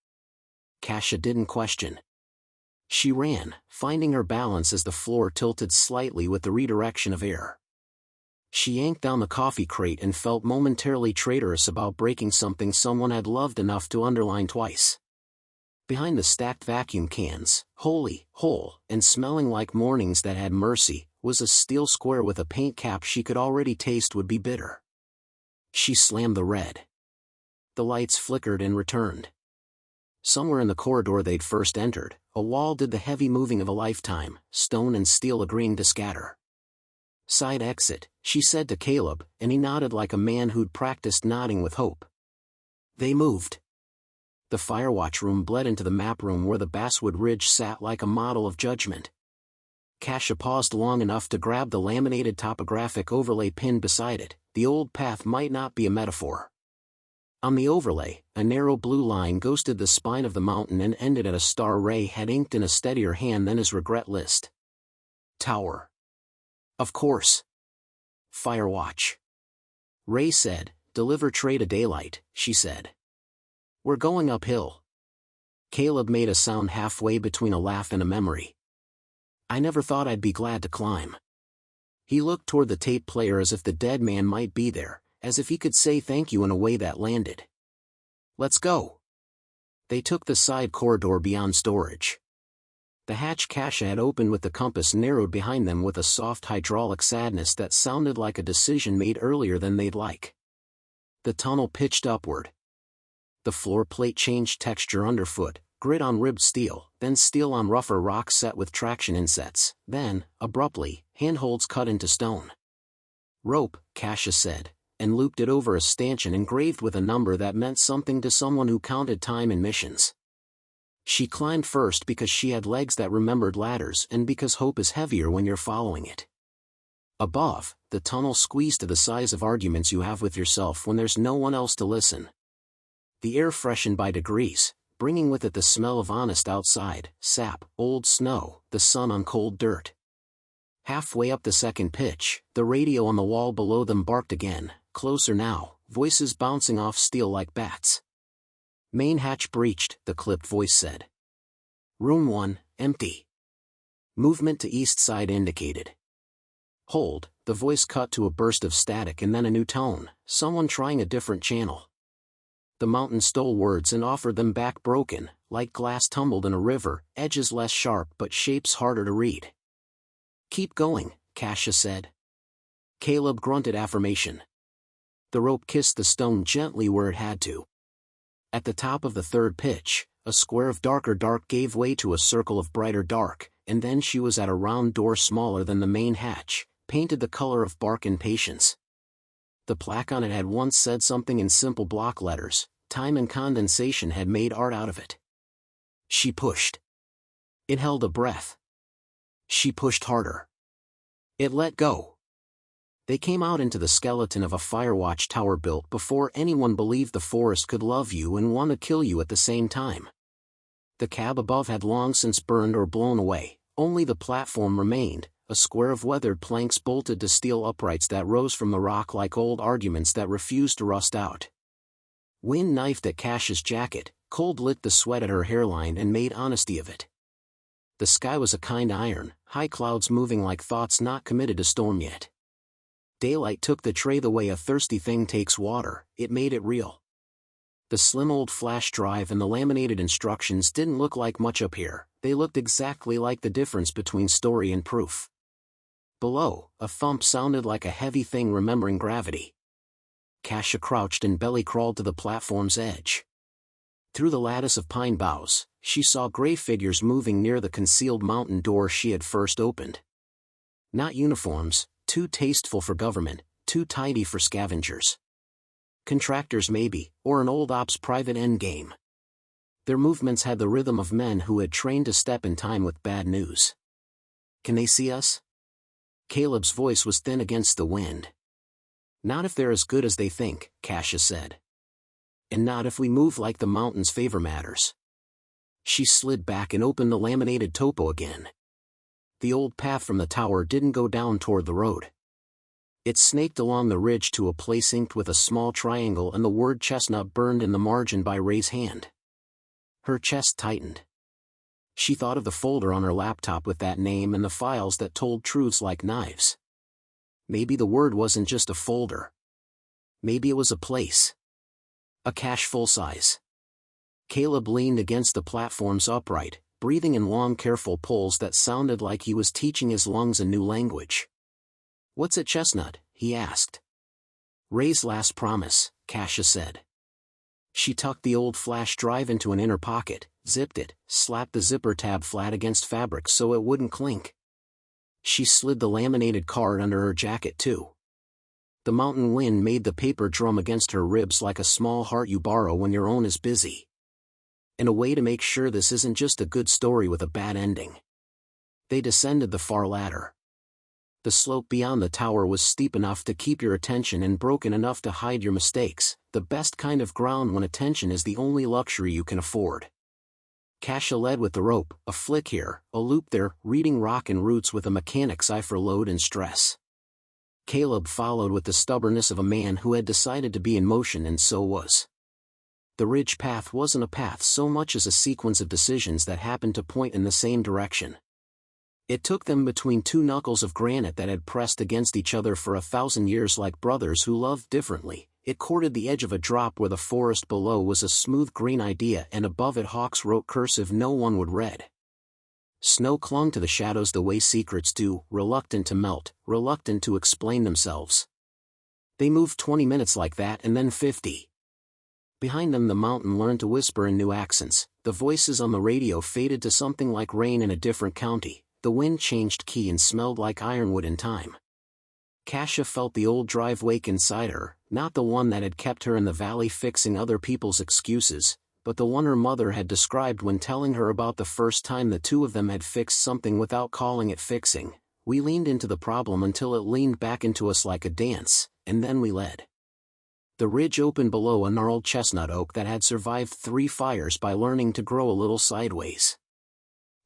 Kasha didn't question. She ran, finding her balance as the floor tilted slightly with the redirection of air. She yanked down the coffee crate and felt momentarily traitorous about breaking something someone had loved enough to underline twice. Behind the stacked vacuum cans, wholly, whole, and smelling like mornings that had mercy, was a steel square with a paint cap she could already taste would be bitter. She slammed the red. The lights flickered and returned. Somewhere in the corridor they'd first entered, a wall did the heavy moving of a lifetime, stone and steel agreeing to scatter. Side exit, she said to Caleb, and he nodded like a man who'd practiced nodding with hope. They moved. The firewatch room bled into the map room where the Basswood Ridge sat like a model of judgment. Kasia paused long enough to grab the laminated topographic overlay pinned beside it. The old path might not be a metaphor. On the overlay, a narrow blue line ghosted the spine of the mountain and ended at a star Ray had inked in a steadier hand than his regret list. Tower. Of course. Firewatch. Ray said, deliver tray to daylight, she said. We're going uphill. Caleb made a sound halfway between a laugh and a memory. I never thought I'd be glad to climb. He looked toward the tape player as if the dead man might be there, as if he could say thank you in a way that landed. Let's go. They took the side corridor beyond storage. The hatch Kasia had opened with the compass narrowed behind them with a soft hydraulic sadness that sounded like a decision made earlier than they'd like. The tunnel pitched upward. The floor plate changed texture underfoot, grit on ribbed steel, then steel on rougher rock set with traction insets, then, abruptly, handholds cut into stone. Rope, Kasia said, and looped it over a stanchion engraved with a number that meant something to someone who counted time in missions. She climbed first because she had legs that remembered ladders and because hope is heavier when you're following it. Above, the tunnel squeezed to the size of arguments you have with yourself when there's no one else to listen. The air freshened by degrees, bringing with it the smell of honest outside, sap, old snow, the sun on cold dirt. Halfway up the second pitch, the radio on the wall below them barked again, closer now, voices bouncing off steel like bats. Main hatch breached, the clipped voice said. Room 1, empty. Movement to east side indicated. Hold, the voice cut to a burst of static and then a new tone, someone trying a different channel. The mountain stole words and offered them back broken, like glass tumbled in a river, edges less sharp but shapes harder to read. Keep going, Kasia said. Caleb grunted affirmation. The rope kissed the stone gently where it had to. At the top of the third pitch, a square of darker dark gave way to a circle of brighter dark, and then she was at a round door smaller than the main hatch, painted the color of bark and patience. The plaque on it had once said something in simple block letters. Time and condensation had made art out of it. She pushed. It held a breath. She pushed harder. It let go. They came out into the skeleton of a firewatch tower built before anyone believed the forest could love you and want to kill you at the same time. The cab above had long since burned or blown away, only the platform remained, a square of weathered planks bolted to steel uprights that rose from the rock like old arguments that refused to rust out. Wind knifed at Kasia's jacket, cold lit the sweat at her hairline and made honesty of it. The sky was a kind iron, high clouds moving like thoughts not committed to storm yet. Daylight took the tray the way a thirsty thing takes water, it made it real. The slim old flash drive and the laminated instructions didn't look like much up here, they looked exactly like the difference between story and proof. Below, a thump sounded like a heavy thing remembering gravity. Kasia crouched and belly crawled to the platform's edge. Through the lattice of pine boughs, she saw gray figures moving near the concealed mountain door she had first opened. Not uniforms, too tasteful for government, too tidy for scavengers. Contractors maybe, or an old ops private endgame. Their movements had the rhythm of men who had trained to step in time with bad news. Can they see us? Caleb's voice was thin against the wind. Not if they're as good as they think, Kasia said. And not if we move like the mountain's favor matters. She slid back and opened the laminated topo again. The old path from the tower didn't go down toward the road. It snaked along the ridge to a place inked with a small triangle and the word chestnut burned in the margin by Ray's hand. Her chest tightened. She thought of the folder on her laptop with that name and the files that told truths like knives. Maybe the word wasn't just a folder. Maybe it was a place. A cache full size. Caleb leaned against the platform's upright, breathing in long careful pulls that sounded like he was teaching his lungs a new language. What's a chestnut? He asked. Ray's last promise, Kasia said. She tucked the old flash drive into an inner pocket, zipped it, slapped the zipper tab flat against fabric so it wouldn't clink. She slid the laminated card under her jacket too. The mountain wind made the paper drum against her ribs like a small heart you borrow when your own is busy. In a way to make sure this isn't just a good story with a bad ending. They descended the far ladder. The slope beyond the tower was steep enough to keep your attention and broken enough to hide your mistakes, the best kind of ground when attention is the only luxury you can afford. Kasia led with the rope, a flick here, a loop there, reading rock and roots with a mechanic's eye for load and stress. Caleb followed with the stubbornness of a man who had decided to be in motion, and so was. The ridge path wasn't a path so much as a sequence of decisions that happened to point in the same direction. It took them between two knuckles of granite that had pressed against each other for 1,000 years like brothers who loved differently. It courted the edge of a drop where the forest below was a smooth green idea, and above it Hawks wrote cursive no one would read. Snow clung to the shadows the way secrets do, reluctant to melt, reluctant to explain themselves. They moved 20 minutes like that, and then 50. Behind them the mountain learned to whisper in new accents, the voices on the radio faded to something like rain in a different county. The wind changed key and smelled like ironwood in time. Kasia felt the old drive wake inside her, not the one that had kept her in the valley fixing other people's excuses, but the one her mother had described when telling her about the first time the two of them had fixed something without calling it fixing. We leaned into the problem until it leaned back into us like a dance, and then we led. The ridge opened below a gnarled chestnut oak that had survived 3 fires by learning to grow a little sideways.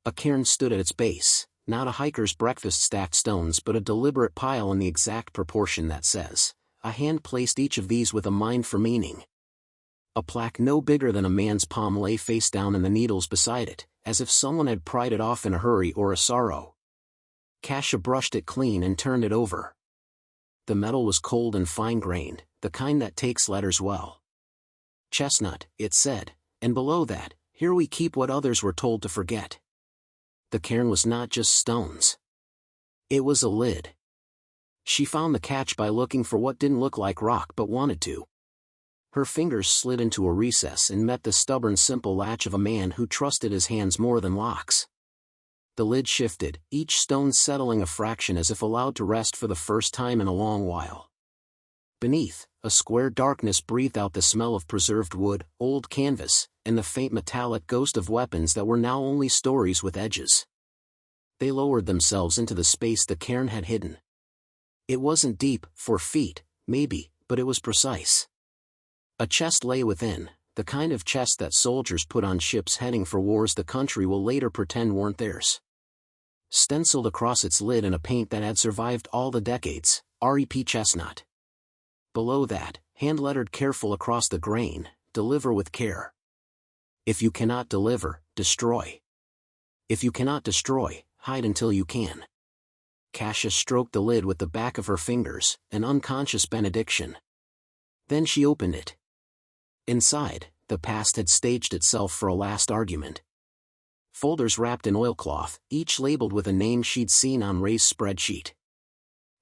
A cairn stood at its base, not a hiker's breakfast stacked stones but a deliberate pile in the exact proportion that says, "A hand placed each of these with a mind for meaning." A plaque no bigger than a man's palm lay face down in the needles beside it, as if someone had pried it off in a hurry or a sorrow. Kasia brushed it clean and turned it over. The metal was cold and fine-grained, the kind that takes letters well. "Chestnut," it said, and below that, "Here we keep what others were told to forget." The cairn was not just stones. It was a lid. She found the catch by looking for what didn't look like rock but wanted to. Her fingers slid into a recess and met the stubborn simple latch of a man who trusted his hands more than locks. The lid shifted, each stone settling a fraction as if allowed to rest for the first time in a long while. Beneath, a square darkness breathed out the smell of preserved wood, old canvas, and the faint metallic ghost of weapons that were now only stories with edges. They lowered themselves into the space the cairn had hidden. It wasn't deep, 4 feet, maybe, but it was precise. A chest lay within, the kind of chest that soldiers put on ships heading for wars the country will later pretend weren't theirs. Stenciled across its lid in a paint that had survived all the decades, "R.E.P. Chestnut." Below that, hand-lettered careful across the grain, "Deliver with care. If you cannot deliver, destroy. If you cannot destroy, hide until you can." Kasia stroked the lid with the back of her fingers, an unconscious benediction. Then she opened it. Inside, the past had staged itself for a last argument. Folders wrapped in oilcloth, each labeled with a name she'd seen on Ray's spreadsheet.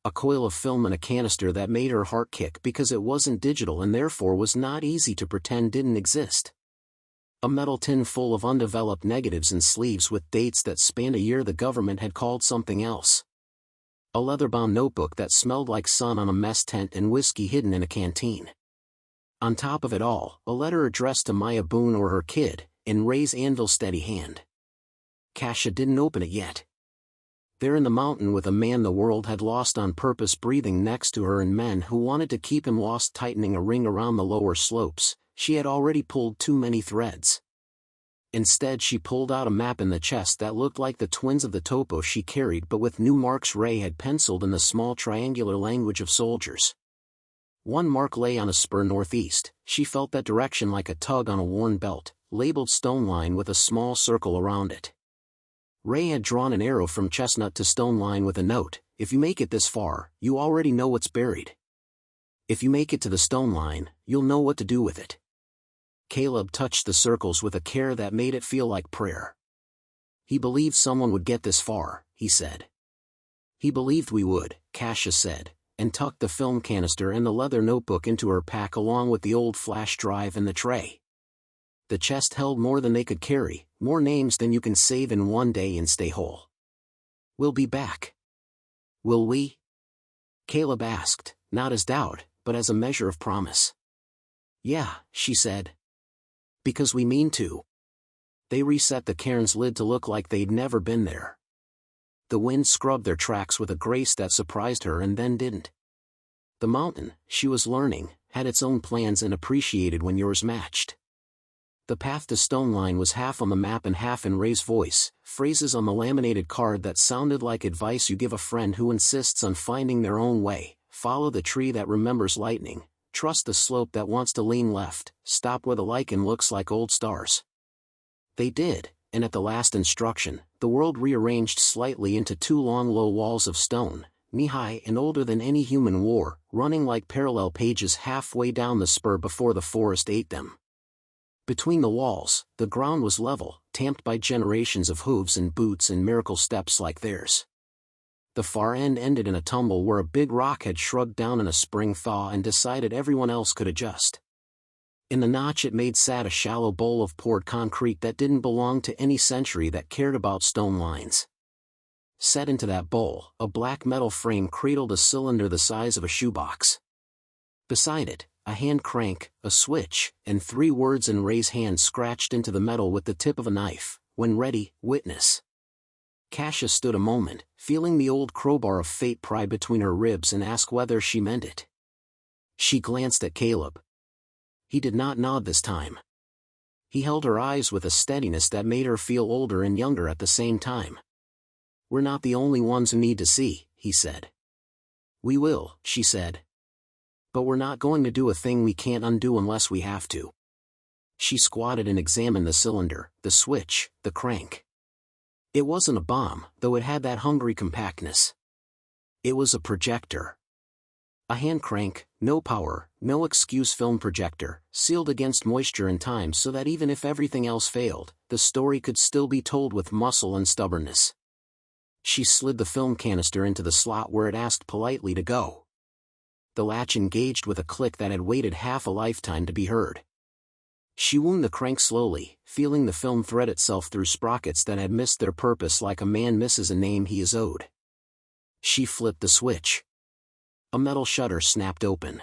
A coil of film and a canister that made her heart kick because it wasn't digital and therefore was not easy to pretend didn't exist. A metal tin full of undeveloped negatives and sleeves with dates that spanned a year the government had called something else. A leather-bound notebook that smelled like sun on a mess tent and whiskey hidden in a canteen. On top of it all, a letter addressed to Maya Boone or her kid, in Ray's anvil-steady hand. Kasia didn't open it yet. There in the mountain with a man the world had lost on purpose breathing next to her and men who wanted to keep him lost tightening a ring around the lower slopes, she had already pulled too many threads. Instead she pulled out a map in the chest that looked like the twins of the topo she carried but with new marks Ray had penciled in the small triangular language of soldiers. One mark lay on a spur northeast, she felt that direction like a tug on a worn belt, labeled Stone Line with a small circle around it. Ray had drawn an arrow from Chestnut to Stone Line with a note, "If you make it this far, you already know what's buried. If you make it to the Stone Line, you'll know what to do with it." Caleb touched the circles with a care that made it feel like prayer. He believed someone would get this far, he said. He believed we would, Kasia said, and tucked the film canister and the leather notebook into her pack along with the old flash drive and the tray. The chest held more than they could carry, more names than you can save in one day and stay whole. "We'll be back." Will we? Caleb asked, not as doubt, but as a measure of promise. Yeah, she said. Because we mean to. They reset the cairn's lid to look like they'd never been there. The wind scrubbed their tracks with a grace that surprised her and then didn't. The mountain, she was learning, had its own plans and appreciated when yours matched. The path to Stone Line was half on the map and half in Ray's voice, phrases on the laminated card that sounded like advice you give a friend who insists on finding their own way. Follow the tree that remembers lightning, trust the slope that wants to lean left, stop where the lichen looks like old stars. They did, and at the last instruction, the world rearranged slightly into two long low walls of stone, knee-high and older than any human wore, running like parallel pages halfway down the spur before the forest ate them. Between the walls, the ground was level, tamped by generations of hooves and boots and miracle steps like theirs. The far end ended in a tumble where a big rock had shrugged down in a spring thaw and decided everyone else could adjust. In the notch it made sat a shallow bowl of poured concrete that didn't belong to any century that cared about stone lines. Set into that bowl, a black metal frame cradled a cylinder the size of a shoebox. Beside it, a hand crank, a switch, and 3 words in Ray's hand scratched into the metal with the tip of a knife. When ready, witness. Kasia stood a moment, feeling the old crowbar of fate pry between her ribs and ask whether she meant it. She glanced at Caleb. He did not nod this time. He held her eyes with a steadiness that made her feel older and younger at the same time. We're not the only ones who need to see, he said. We will, she said. But we're not going to do a thing we can't undo unless we have to. She squatted and examined the cylinder, the switch, the crank. It wasn't a bomb, though it had that hungry compactness. It was a projector. A hand crank, no power, no excuse film projector, sealed against moisture and time so that even if everything else failed, the story could still be told with muscle and stubbornness. She slid the film canister into the slot where it asked politely to go. The latch engaged with a click that had waited half a lifetime to be heard. She wound the crank slowly, feeling the film thread itself through sprockets that had missed their purpose like a man misses a name he is owed. She flipped the switch. A metal shutter snapped open.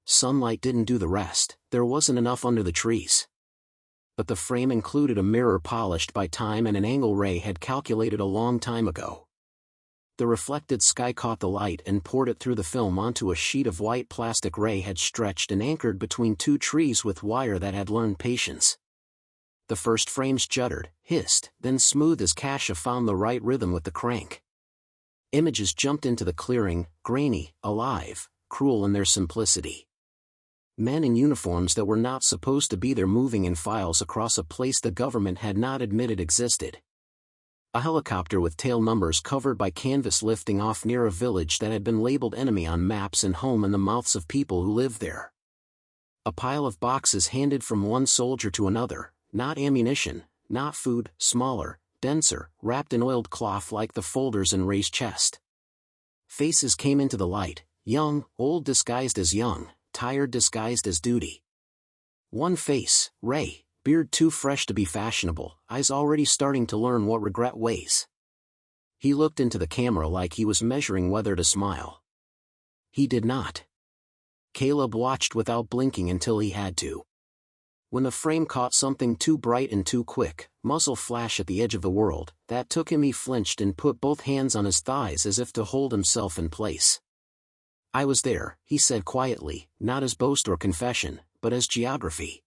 Sunlight didn't do the rest, there wasn't enough under the trees. But the frame included a mirror polished by time and an angle Ray had calculated a long time ago. The reflected sky caught the light and poured it through the film onto a sheet of white plastic Ray had stretched and anchored between 2 trees with wire that had learned patience. The first frames juddered, hissed, then smoothed as Kasia found the right rhythm with the crank. Images jumped into the clearing, grainy, alive, cruel in their simplicity. Men in uniforms that were not supposed to be there moving in files across a place the government had not admitted existed. A helicopter with tail numbers covered by canvas lifting off near a village that had been labeled enemy on maps and home in the mouths of people who lived there. A pile of boxes handed from one soldier to another, not ammunition, not food, smaller, denser, wrapped in oiled cloth like the folders in Ray's chest. Faces came into the light, young, old disguised as young, tired disguised as duty. One face, Ray, beard too fresh to be fashionable, eyes already starting to learn what regret weighs. He looked into the camera like he was measuring whether to smile. He did not. Caleb watched without blinking until he had to. When the frame caught something too bright and too quick, muzzle flash at the edge of the world, that took him. He flinched and put both hands on his thighs as if to hold himself in place. I was there, he said quietly, not as boast or confession, but as geography.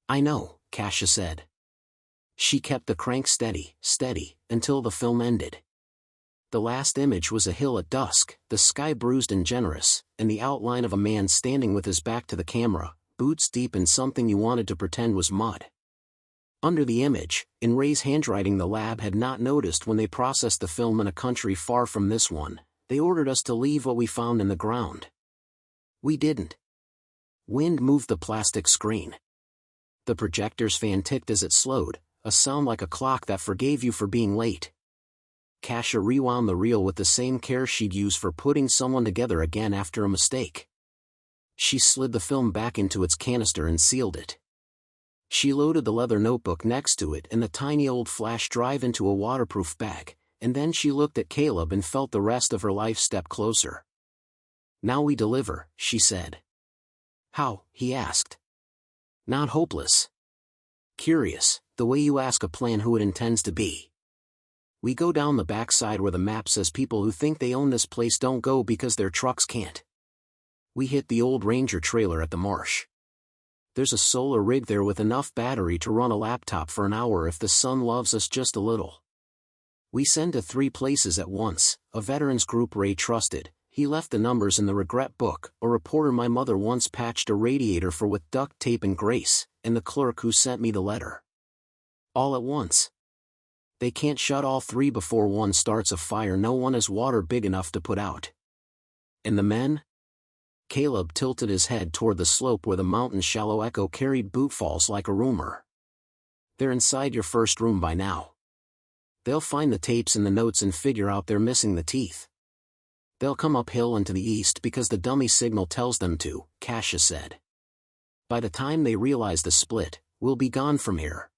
I know, Kasia said. She kept the crank steady, until the film ended. The last image was a hill at dusk, the sky bruised and generous, and the outline of a man standing with his back to the camera, boots deep in something you wanted to pretend was mud. Under the image, in Ray's handwriting the lab had not noticed when they processed the film in a country far from this one, they ordered us to leave what we found in the ground. We didn't. Wind moved the plastic screen. The projector's fan ticked as it slowed, a sound like a clock that forgave you for being late. Kasia rewound the reel with the same care she'd use for putting someone together again after a mistake. She slid the film back into its canister and sealed it. She loaded the leather notebook next to it and the tiny old flash drive into a waterproof bag, and then she looked at Caleb and felt the rest of her life step closer. "Now we deliver," she said. "How?" he asked. "Not hopeless. Curious, the way you ask a plan who it intends to be. We go down the backside where the map says people who think they own this place don't go because their trucks can't. We hit the old Ranger trailer at the marsh. There's a solar rig there with enough battery to run a laptop for an hour if the sun loves us just a little. We send to 3 places at once, a veterans group Ray trusted. He left the numbers in the regret book, a reporter my mother once patched a radiator for with duct tape and grace, and the clerk who sent me the letter. All at once. They can't shut all 3 before one starts a fire no one has water big enough to put out. And the men?" Caleb tilted his head toward the slope where the mountain's shallow echo carried bootfalls like a rumor. "They're inside your first room by now. They'll find the tapes and the notes and figure out they're missing the teeth. They'll come uphill and to the east because the dummy signal tells them to," Kasia said. "By the time they realize the split, we'll be gone from here."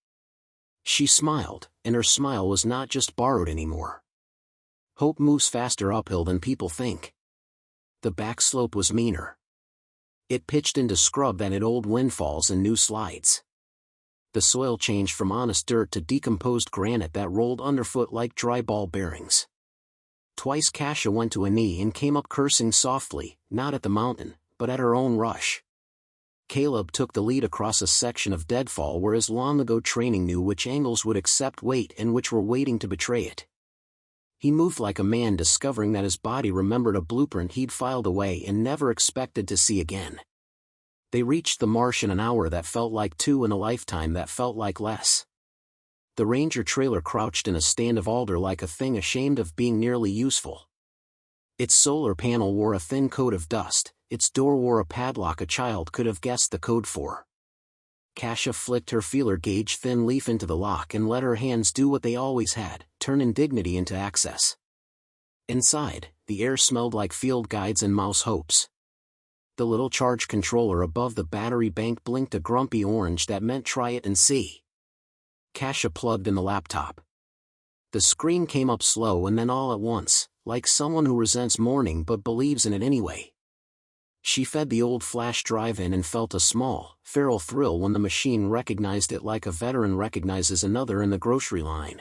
She smiled, and her smile was not just borrowed anymore. "Hope moves faster uphill than people think." The back slope was meaner. It pitched into scrub that had old windfalls and new slides. The soil changed from honest dirt to decomposed granite that rolled underfoot like dry ball bearings. Twice Kasia went to a knee and came up cursing softly, not at the mountain, but at her own rush. Caleb took the lead across a section of deadfall where his long-ago training knew which angles would accept weight and which were waiting to betray it. He moved like a man discovering that his body remembered a blueprint he'd filed away and never expected to see again. They reached the marsh in an hour that felt like 2 and a lifetime that felt like less. The Ranger trailer crouched in a stand of alder like a thing ashamed of being nearly useful. Its solar panel wore a thin coat of dust, its door wore a padlock a child could have guessed the code for. Kasia flicked her feeler gauge thin leaf into the lock and let her hands do what they always had, turn indignity into access. Inside, the air smelled like field guides and mouse hopes. The little charge controller above the battery bank blinked a grumpy orange that meant try it and see. Kasia plugged in the laptop. The screen came up slow and then all at once, like someone who resents morning but believes in it anyway. She fed the old flash drive in and felt a small, feral thrill when the machine recognized it like a veteran recognizes another in the grocery line.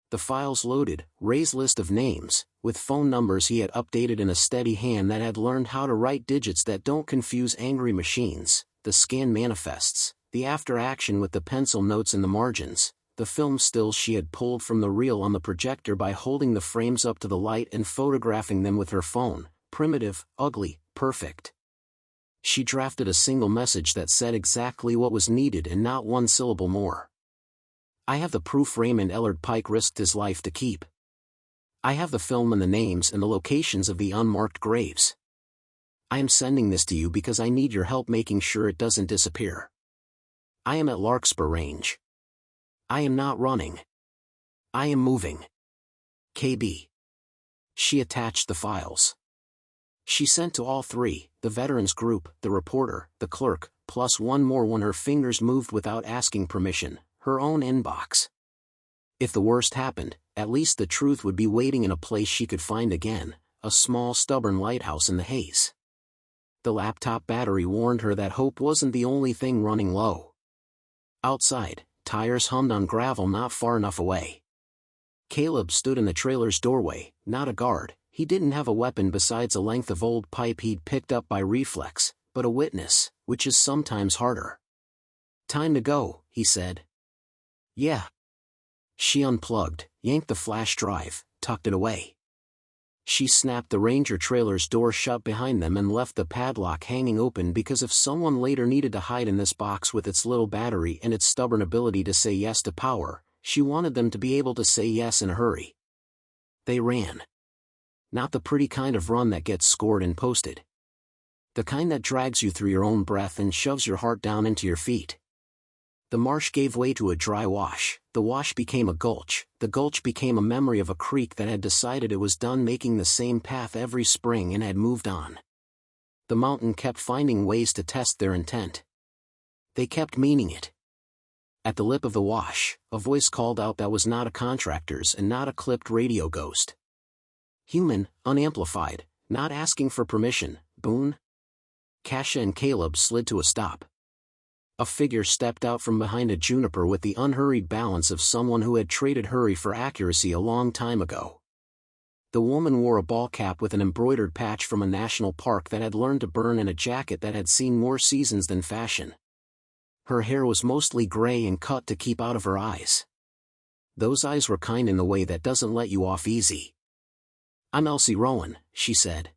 The files loaded, Ray's list of names, with phone numbers he had updated in a steady hand that had learned how to write digits that don't confuse angry machines, the scan manifests, the after-action with the pencil notes in the margins, the film stills she had pulled from the reel on the projector by holding the frames up to the light and photographing them with her phone, primitive, ugly, perfect. She drafted a single message that said exactly what was needed and not one syllable more. "I have the proof Raymond Ellard Pike risked his life to keep. I have the film and the names and the locations of the unmarked graves. I am sending this to you because I need your help making sure it doesn't disappear. I am at Larkspur Range. I am not running. I am moving. KB." She attached the files. She sent to all 3, the veterans group, the reporter, the clerk, plus one more when her fingers moved without asking permission, her own inbox. If the worst happened, at least the truth would be waiting in a place she could find again, a small stubborn lighthouse in the haze. The laptop battery warned her that hope wasn't the only thing running low. Outside, tires hummed on gravel not far enough away. Caleb stood in the trailer's doorway, not a guard. He didn't have a weapon besides a length of old pipe he'd picked up by reflex, but a witness, which is sometimes harder. "Time to go," he said. "Yeah." She unplugged, yanked the flash drive, tucked it away. She snapped the Ranger trailer's door shut behind them and left the padlock hanging open because if someone later needed to hide in this box with its little battery and its stubborn ability to say yes to power, she wanted them to be able to say yes in a hurry. They ran. Not the pretty kind of run that gets scored and posted. The kind that drags you through your own breath and shoves your heart down into your feet. The marsh gave way to a dry wash, the wash became a gulch, the gulch became a memory of a creek that had decided it was done making the same path every spring and had moved on. The mountain kept finding ways to test their intent. They kept meaning it. At the lip of the wash, a voice called out that was not a contractor's and not a clipped radio ghost. Human, unamplified, not asking for permission, Boone? Kasia and Caleb slid to a stop. A figure stepped out from behind a juniper with the unhurried balance of someone who had traded hurry for accuracy a long time ago. The woman wore a ball cap with an embroidered patch from a national park that had learned to burn and a jacket that had seen more seasons than fashion. Her hair was mostly gray and cut to keep out of her eyes. Those eyes were kind in the way that doesn't let you off easy. "I'm Elsie Rowan," she said.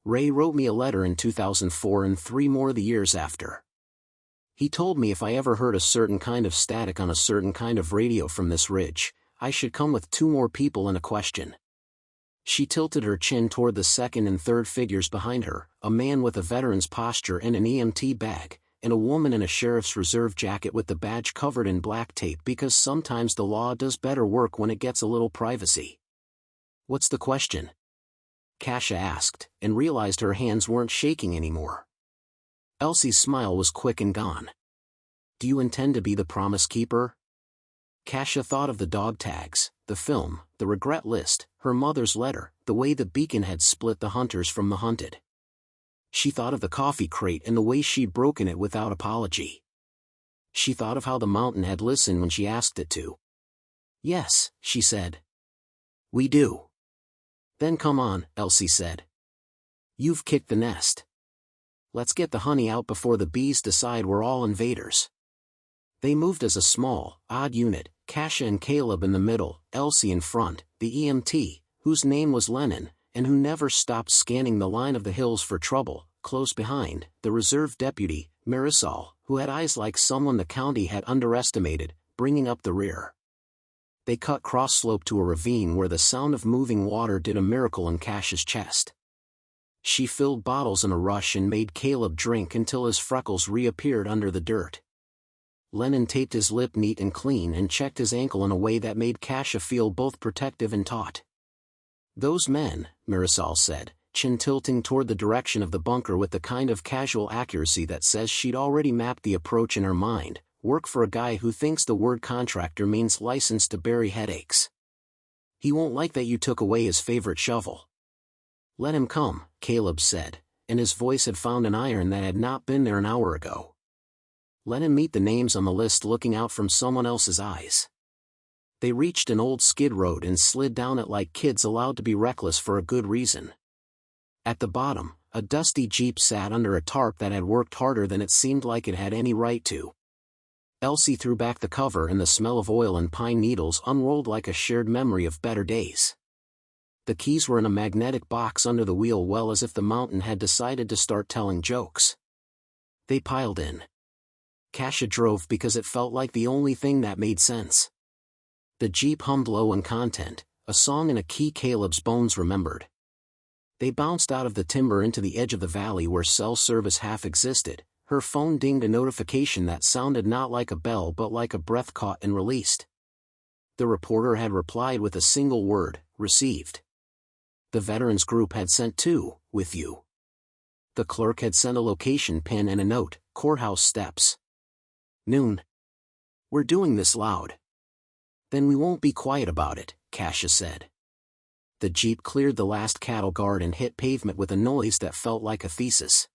"Ray wrote me a letter in 2004 and 3 more the years after. He told me if I ever heard a certain kind of static on a certain kind of radio from this ridge, I should come with 2 more people and a question." She tilted her chin toward the second and third figures behind her, a man with a veteran's posture and an EMT bag, and a woman in a sheriff's reserve jacket with the badge covered in black tape because sometimes the law does better work when it gets a little privacy. "What's the question?" Kasia asked, and realized her hands weren't shaking anymore. Elsie's smile was quick and gone. "Do you intend to be the promise keeper?" Kasia thought of the dog tags, the film, the regret list, her mother's letter, the way the beacon had split the hunters from the hunted. She thought of the coffee crate and the way she'd broken it without apology. She thought of how the mountain had listened when she asked it to. "Yes," she said. "We do." "Then come on," Elsie said. "You've kicked the nest. Let's get the honey out before the bees decide we're all invaders." They moved as a small, odd unit, Kasia and Caleb in the middle, Elsie in front, the EMT, whose name was Lennon, and who never stopped scanning the line of the hills for trouble, close behind, the reserve deputy, Marisol, who had eyes like someone the county had underestimated, bringing up the rear. They cut cross-slope to a ravine where the sound of moving water did a miracle in Kasia's chest. She filled bottles in a rush and made Caleb drink until his freckles reappeared under the dirt. Lennon taped his lip neat and clean and checked his ankle in a way that made Kasia feel both protective and taut. "Those men," Marisol said, chin tilting toward the direction of the bunker with the kind of casual accuracy that says she'd already mapped the approach in her mind, "work for a guy who thinks the word contractor means license to bury headaches. He won't like that you took away his favorite shovel." "Let him come," Caleb said, and his voice had found an iron that had not been there an hour ago. "Let him meet the names on the list looking out from someone else's eyes." They reached an old skid road and slid down it like kids allowed to be reckless for a good reason. At the bottom, a dusty Jeep sat under a tarp that had worked harder than it seemed like it had any right to. Elsie threw back the cover and the smell of oil and pine needles unrolled like a shared memory of better days. The keys were in a magnetic box under the wheel, well as if the mountain had decided to start telling jokes. They piled in. Kasia drove because it felt like the only thing that made sense. The Jeep hummed low in content, a song in a key Caleb's bones remembered. They bounced out of the timber into the edge of the valley where cell service half existed. Her phone dinged a notification that sounded not like a bell but like a breath caught and released. The reporter had replied with a single word, "Received." The veterans group had sent 2, "with you." The clerk had sent a location pin and a note, "Courthouse steps. Noon." "We're doing this loud." "Then we won't be quiet about it," Kasia said. The Jeep cleared the last cattle guard and hit pavement with a noise that felt like a thesis.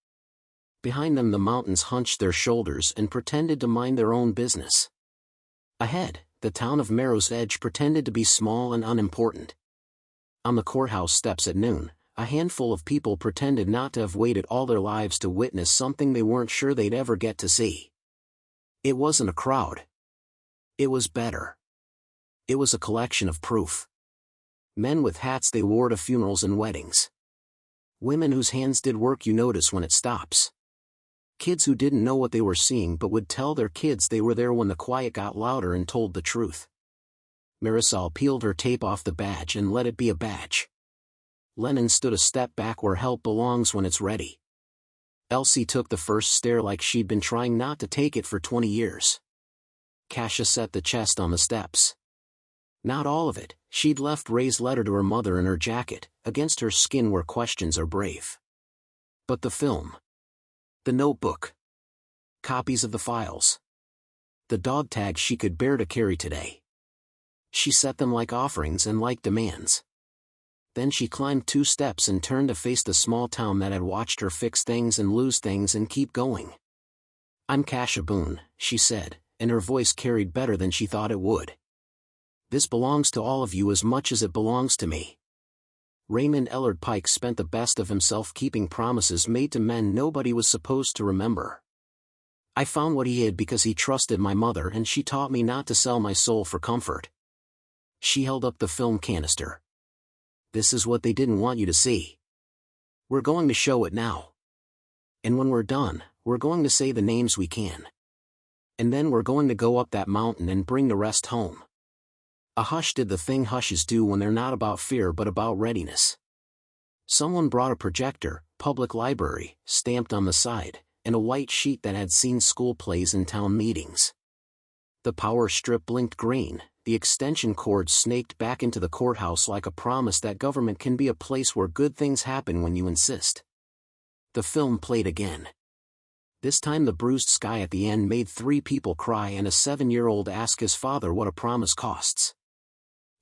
Behind them the mountains hunched their shoulders and pretended to mind their own business. Ahead, the town of Marrow's Edge pretended to be small and unimportant. On the courthouse steps at noon, a handful of people pretended not to have waited all their lives to witness something they weren't sure they'd ever get to see. It wasn't a crowd. It was better. It was a collection of proof. Men with hats they wore to funerals and weddings. Women whose hands did work you notice when it stops. Kids who didn't know what they were seeing but would tell their kids they were there when the quiet got louder and told the truth. Marisol peeled her tape off the badge and let it be a badge. Lennon stood a step back where help belongs when it's ready. Elsie took the first stare like she'd been trying not to take it for 20 years. Kasia set the chest on the steps. Not all of it. She'd left Ray's letter to her mother in her jacket, against her skin where questions are brave. But the film. The notebook. Copies of the files. The dog tags she could bear to carry today. She set them like offerings and like demands. Then she climbed 2 steps and turned to face the small town that had watched her fix things and lose things and keep going. "I'm Kasha Boone," she said, and her voice carried better than she thought it would. "This belongs to all of you as much as it belongs to me." Raymond Ellard Pike spent the best of himself keeping promises made to men nobody was supposed to remember. "I found what he hid because he trusted my mother, and she taught me not to sell my soul for comfort." She held up the film canister. "This is what they didn't want you to see. We're going to show it now. And when we're done, we're going to say the names we can. And then we're going to go up that mountain and bring the rest home." A hush did the thing hushes do when they're not about fear but about readiness. Someone brought a projector, "Public Library," stamped on the side, and a white sheet that had seen school plays and town meetings. The power strip blinked green, the extension cord snaked back into the courthouse like a promise that government can be a place where good things happen when you insist. The film played again. This time the bruised sky at the end made 3 people cry and a 7-year-old ask his father what a promise costs.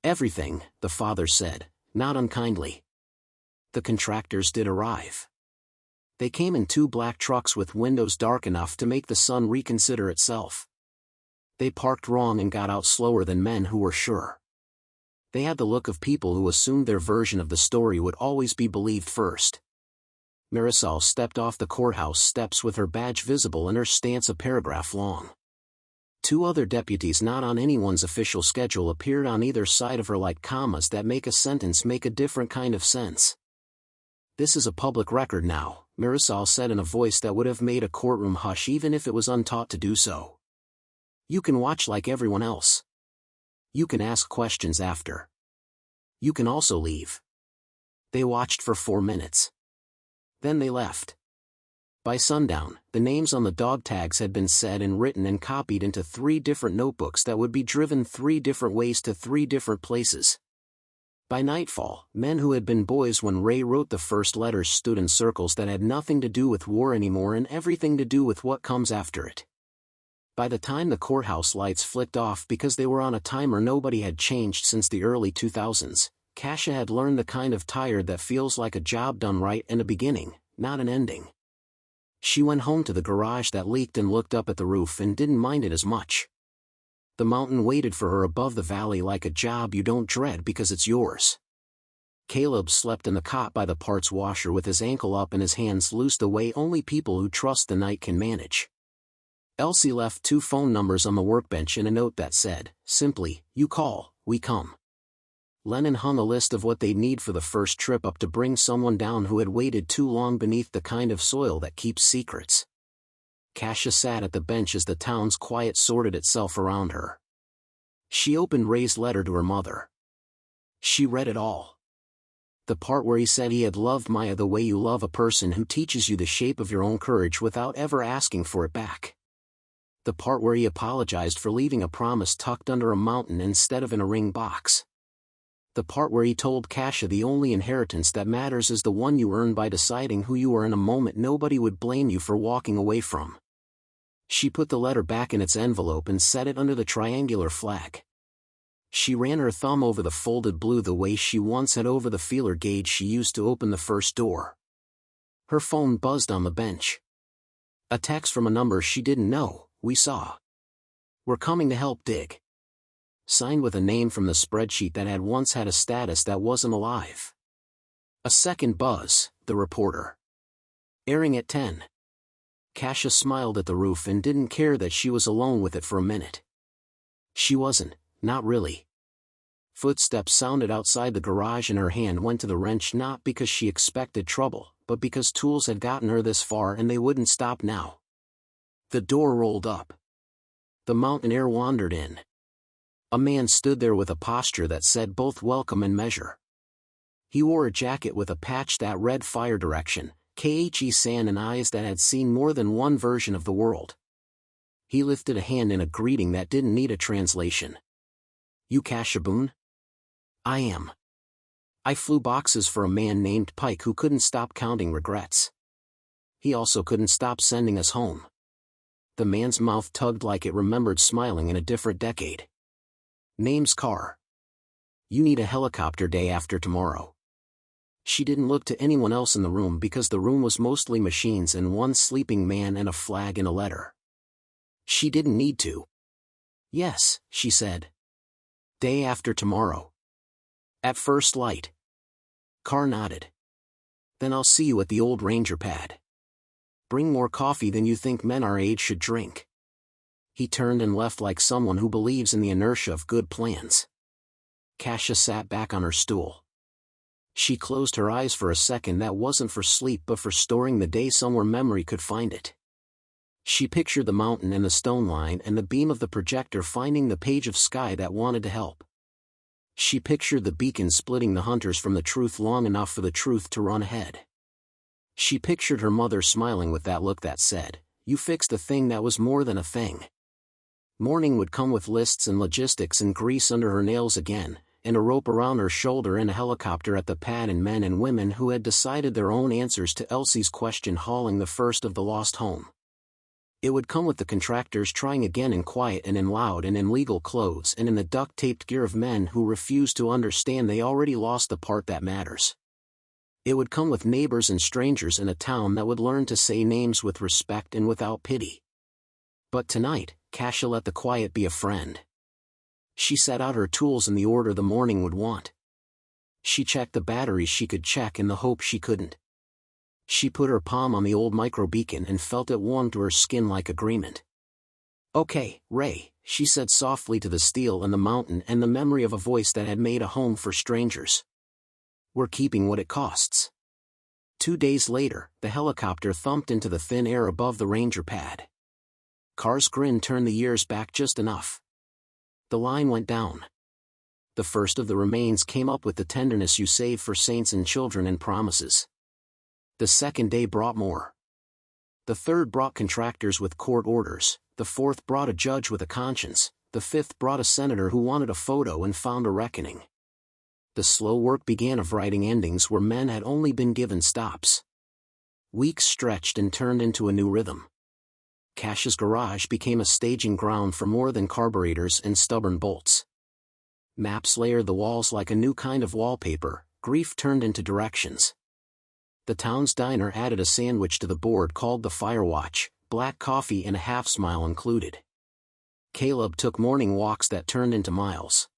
"Everything," the father said, not unkindly. The contractors did arrive. They came in 2 black trucks with windows dark enough to make the sun reconsider itself. They parked wrong and got out slower than men who were sure. They had the look of people who assumed their version of the story would always be believed first. Marisol stepped off the courthouse steps with her badge visible and her stance a paragraph long. 2 other deputies not on anyone's official schedule appeared on either side of her like commas that make a sentence make a different kind of sense. "This is a public record now," Marisol said in a voice that would have made a courtroom hush even if it was untaught to do so. "You can watch like everyone else. You can ask questions after. You can also leave." They watched for 4 minutes. Then they left. By sundown, the names on the dog tags had been said and written and copied into 3 different notebooks that would be driven 3 different ways to 3 different places. By nightfall, men who had been boys when Ray wrote the first letters stood in circles that had nothing to do with war anymore and everything to do with what comes after it. By the time the courthouse lights flicked off because they were on a timer, nobody had changed since the early 2000s. Kasha had learned the kind of tired that feels like a job done right and a beginning, not an ending. She went home to the garage that leaked and looked up at the roof and didn't mind it as much. The mountain waited for her above the valley like a job you don't dread because it's yours. Caleb slept in the cot by the parts washer with his ankle up and his hands loose the way only people who trust the night can manage. Elsie left 2 phone numbers on the workbench and a note that said, simply, "You call, we come." Lennon hung a list of what they'd need for the first trip up to bring someone down who had waited too long beneath the kind of soil that keeps secrets. Kasha sat at the bench as the town's quiet sorted itself around her. She opened Ray's letter to her mother. She read it all. The part where he said he had loved Maya the way you love a person who teaches you the shape of your own courage without ever asking for it back. The part where he apologized for leaving a promise tucked under a mountain instead of in a ring box. The part where he told Kasha the only inheritance that matters is the one you earn by deciding who you are in a moment nobody would blame you for walking away from. She put the letter back in its envelope and set it under the triangular flag. She ran her thumb over the folded blue the way she once had over the feeler gauge she used to open the first door. Her phone buzzed on the bench. A text from a number she didn't know. "We saw. We're coming to help dig." Signed with a name from the spreadsheet that had once had a status that wasn't alive. A second buzz, the reporter. "Airing at 10. Kasha smiled at the roof and didn't care that she was alone with it for a minute. She wasn't, not really. Footsteps sounded outside the garage and her hand went to the wrench not because she expected trouble, but because tools had gotten her this far and they wouldn't stop now. The door rolled up. The mountain air wandered in. A man stood there with a posture that said both welcome and measure. He wore a jacket with a patch that read fire direction, KHE San, and eyes that had seen more than one version of the world. He lifted a hand in a greeting that didn't need a translation. "You Kasha Boone?" "I am. I flew boxes for a man named Pike who couldn't stop counting regrets. He also couldn't stop sending us home. The man's mouth tugged like it remembered smiling in a different decade. Name's Carr. You need a helicopter day after tomorrow. She didn't look to anyone else in the room because the room was mostly machines and one sleeping man and a flag and a letter. She didn't need to. Yes, she said. Day after tomorrow. At first light. Carr nodded. Then I'll see you at the old ranger pad. Bring more coffee than you think men our age should drink. He turned and left like someone who believes in the inertia of good plans. Kasia sat back on her stool. She closed her eyes for a second. That wasn't for sleep but for storing the day somewhere memory could find it. She pictured the mountain and the stone line and the beam of the projector finding the page of sky that wanted to help. She pictured the beacon splitting the hunters from the truth long enough for the truth to run ahead. She pictured her mother smiling with that look that said, "You fixed a thing that was more than a thing." Morning would come with lists and logistics and grease under her nails again, and a rope around her shoulder and a helicopter at the pad and men and women who had decided their own answers to Elsie's question hauling the first of the lost home. It would come with the contractors trying again in quiet and in loud and in legal clothes and in the duct-taped gear of men who refused to understand they already lost the part that matters. It would come with neighbors and strangers in a town that would learn to say names with respect and without pity. But tonight, Kasia let the quiet be a friend. She set out her tools in the order the morning would want. She checked the batteries she could check in the hope she couldn't. She put her palm on the old microbeacon and felt it warm to her skin like agreement. "Okay, Ray," she said softly to the steel and the mountain and the memory of a voice that had made a home for strangers. "We're keeping what it costs." 2 days later, the helicopter thumped into the thin air above the ranger pad. Carr's grin turned the years back just enough. The line went down. The first of the remains came up with the tenderness you save for saints and children and promises. The second day brought more. The third brought contractors with court orders, the fourth brought a judge with a conscience, the fifth brought a senator who wanted a photo and found a reckoning. The slow work began of writing endings where men had only been given stops. Weeks stretched and turned into a new rhythm. Kasia's garage became a staging ground for more than carburetors and stubborn bolts. Maps layered the walls like a new kind of wallpaper, grief turned into directions. The town's diner added a sandwich to the board called the Firewatch, black coffee and a half-smile included. Caleb took morning walks that turned into miles.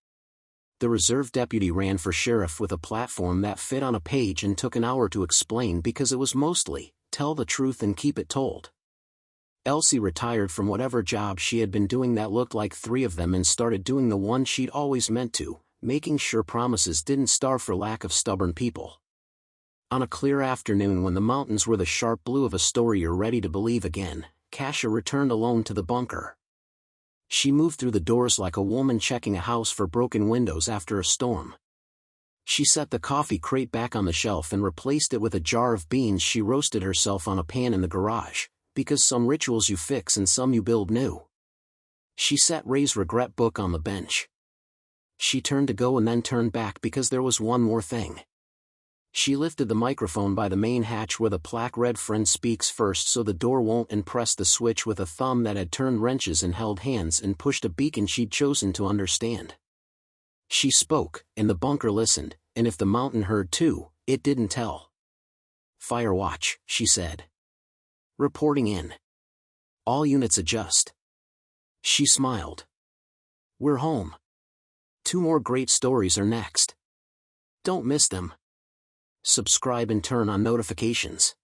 The reserve deputy ran for sheriff with a platform that fit on a page and took an hour to explain because it was mostly, tell the truth and keep it told. Elsie retired from whatever job she had been doing that looked like 3 of them and started doing the one she'd always meant to, making sure promises didn't starve for lack of stubborn people. On a clear afternoon when the mountains were the sharp blue of a story you're ready to believe again, Kasia returned alone to the bunker. She moved through the doors like a woman checking a house for broken windows after a storm. She set the coffee crate back on the shelf and replaced it with a jar of beans she roasted herself on a pan in the garage, because some rituals you fix and some you build new. She set Ray's regret book on the bench. She turned to go and then turned back because there was one more thing. She lifted the microphone by the main hatch where the plaque read "Friend speaks first" so the door won't and pressed the switch with a thumb that had turned wrenches and held hands and pushed a beacon she'd chosen to understand. She spoke, and the bunker listened, and if the mountain heard too, it didn't tell. "Firewatch," she said. "Reporting in. All units adjust." She smiled. "We're home. 2 more great stories are next. Don't miss them. Subscribe and turn on notifications."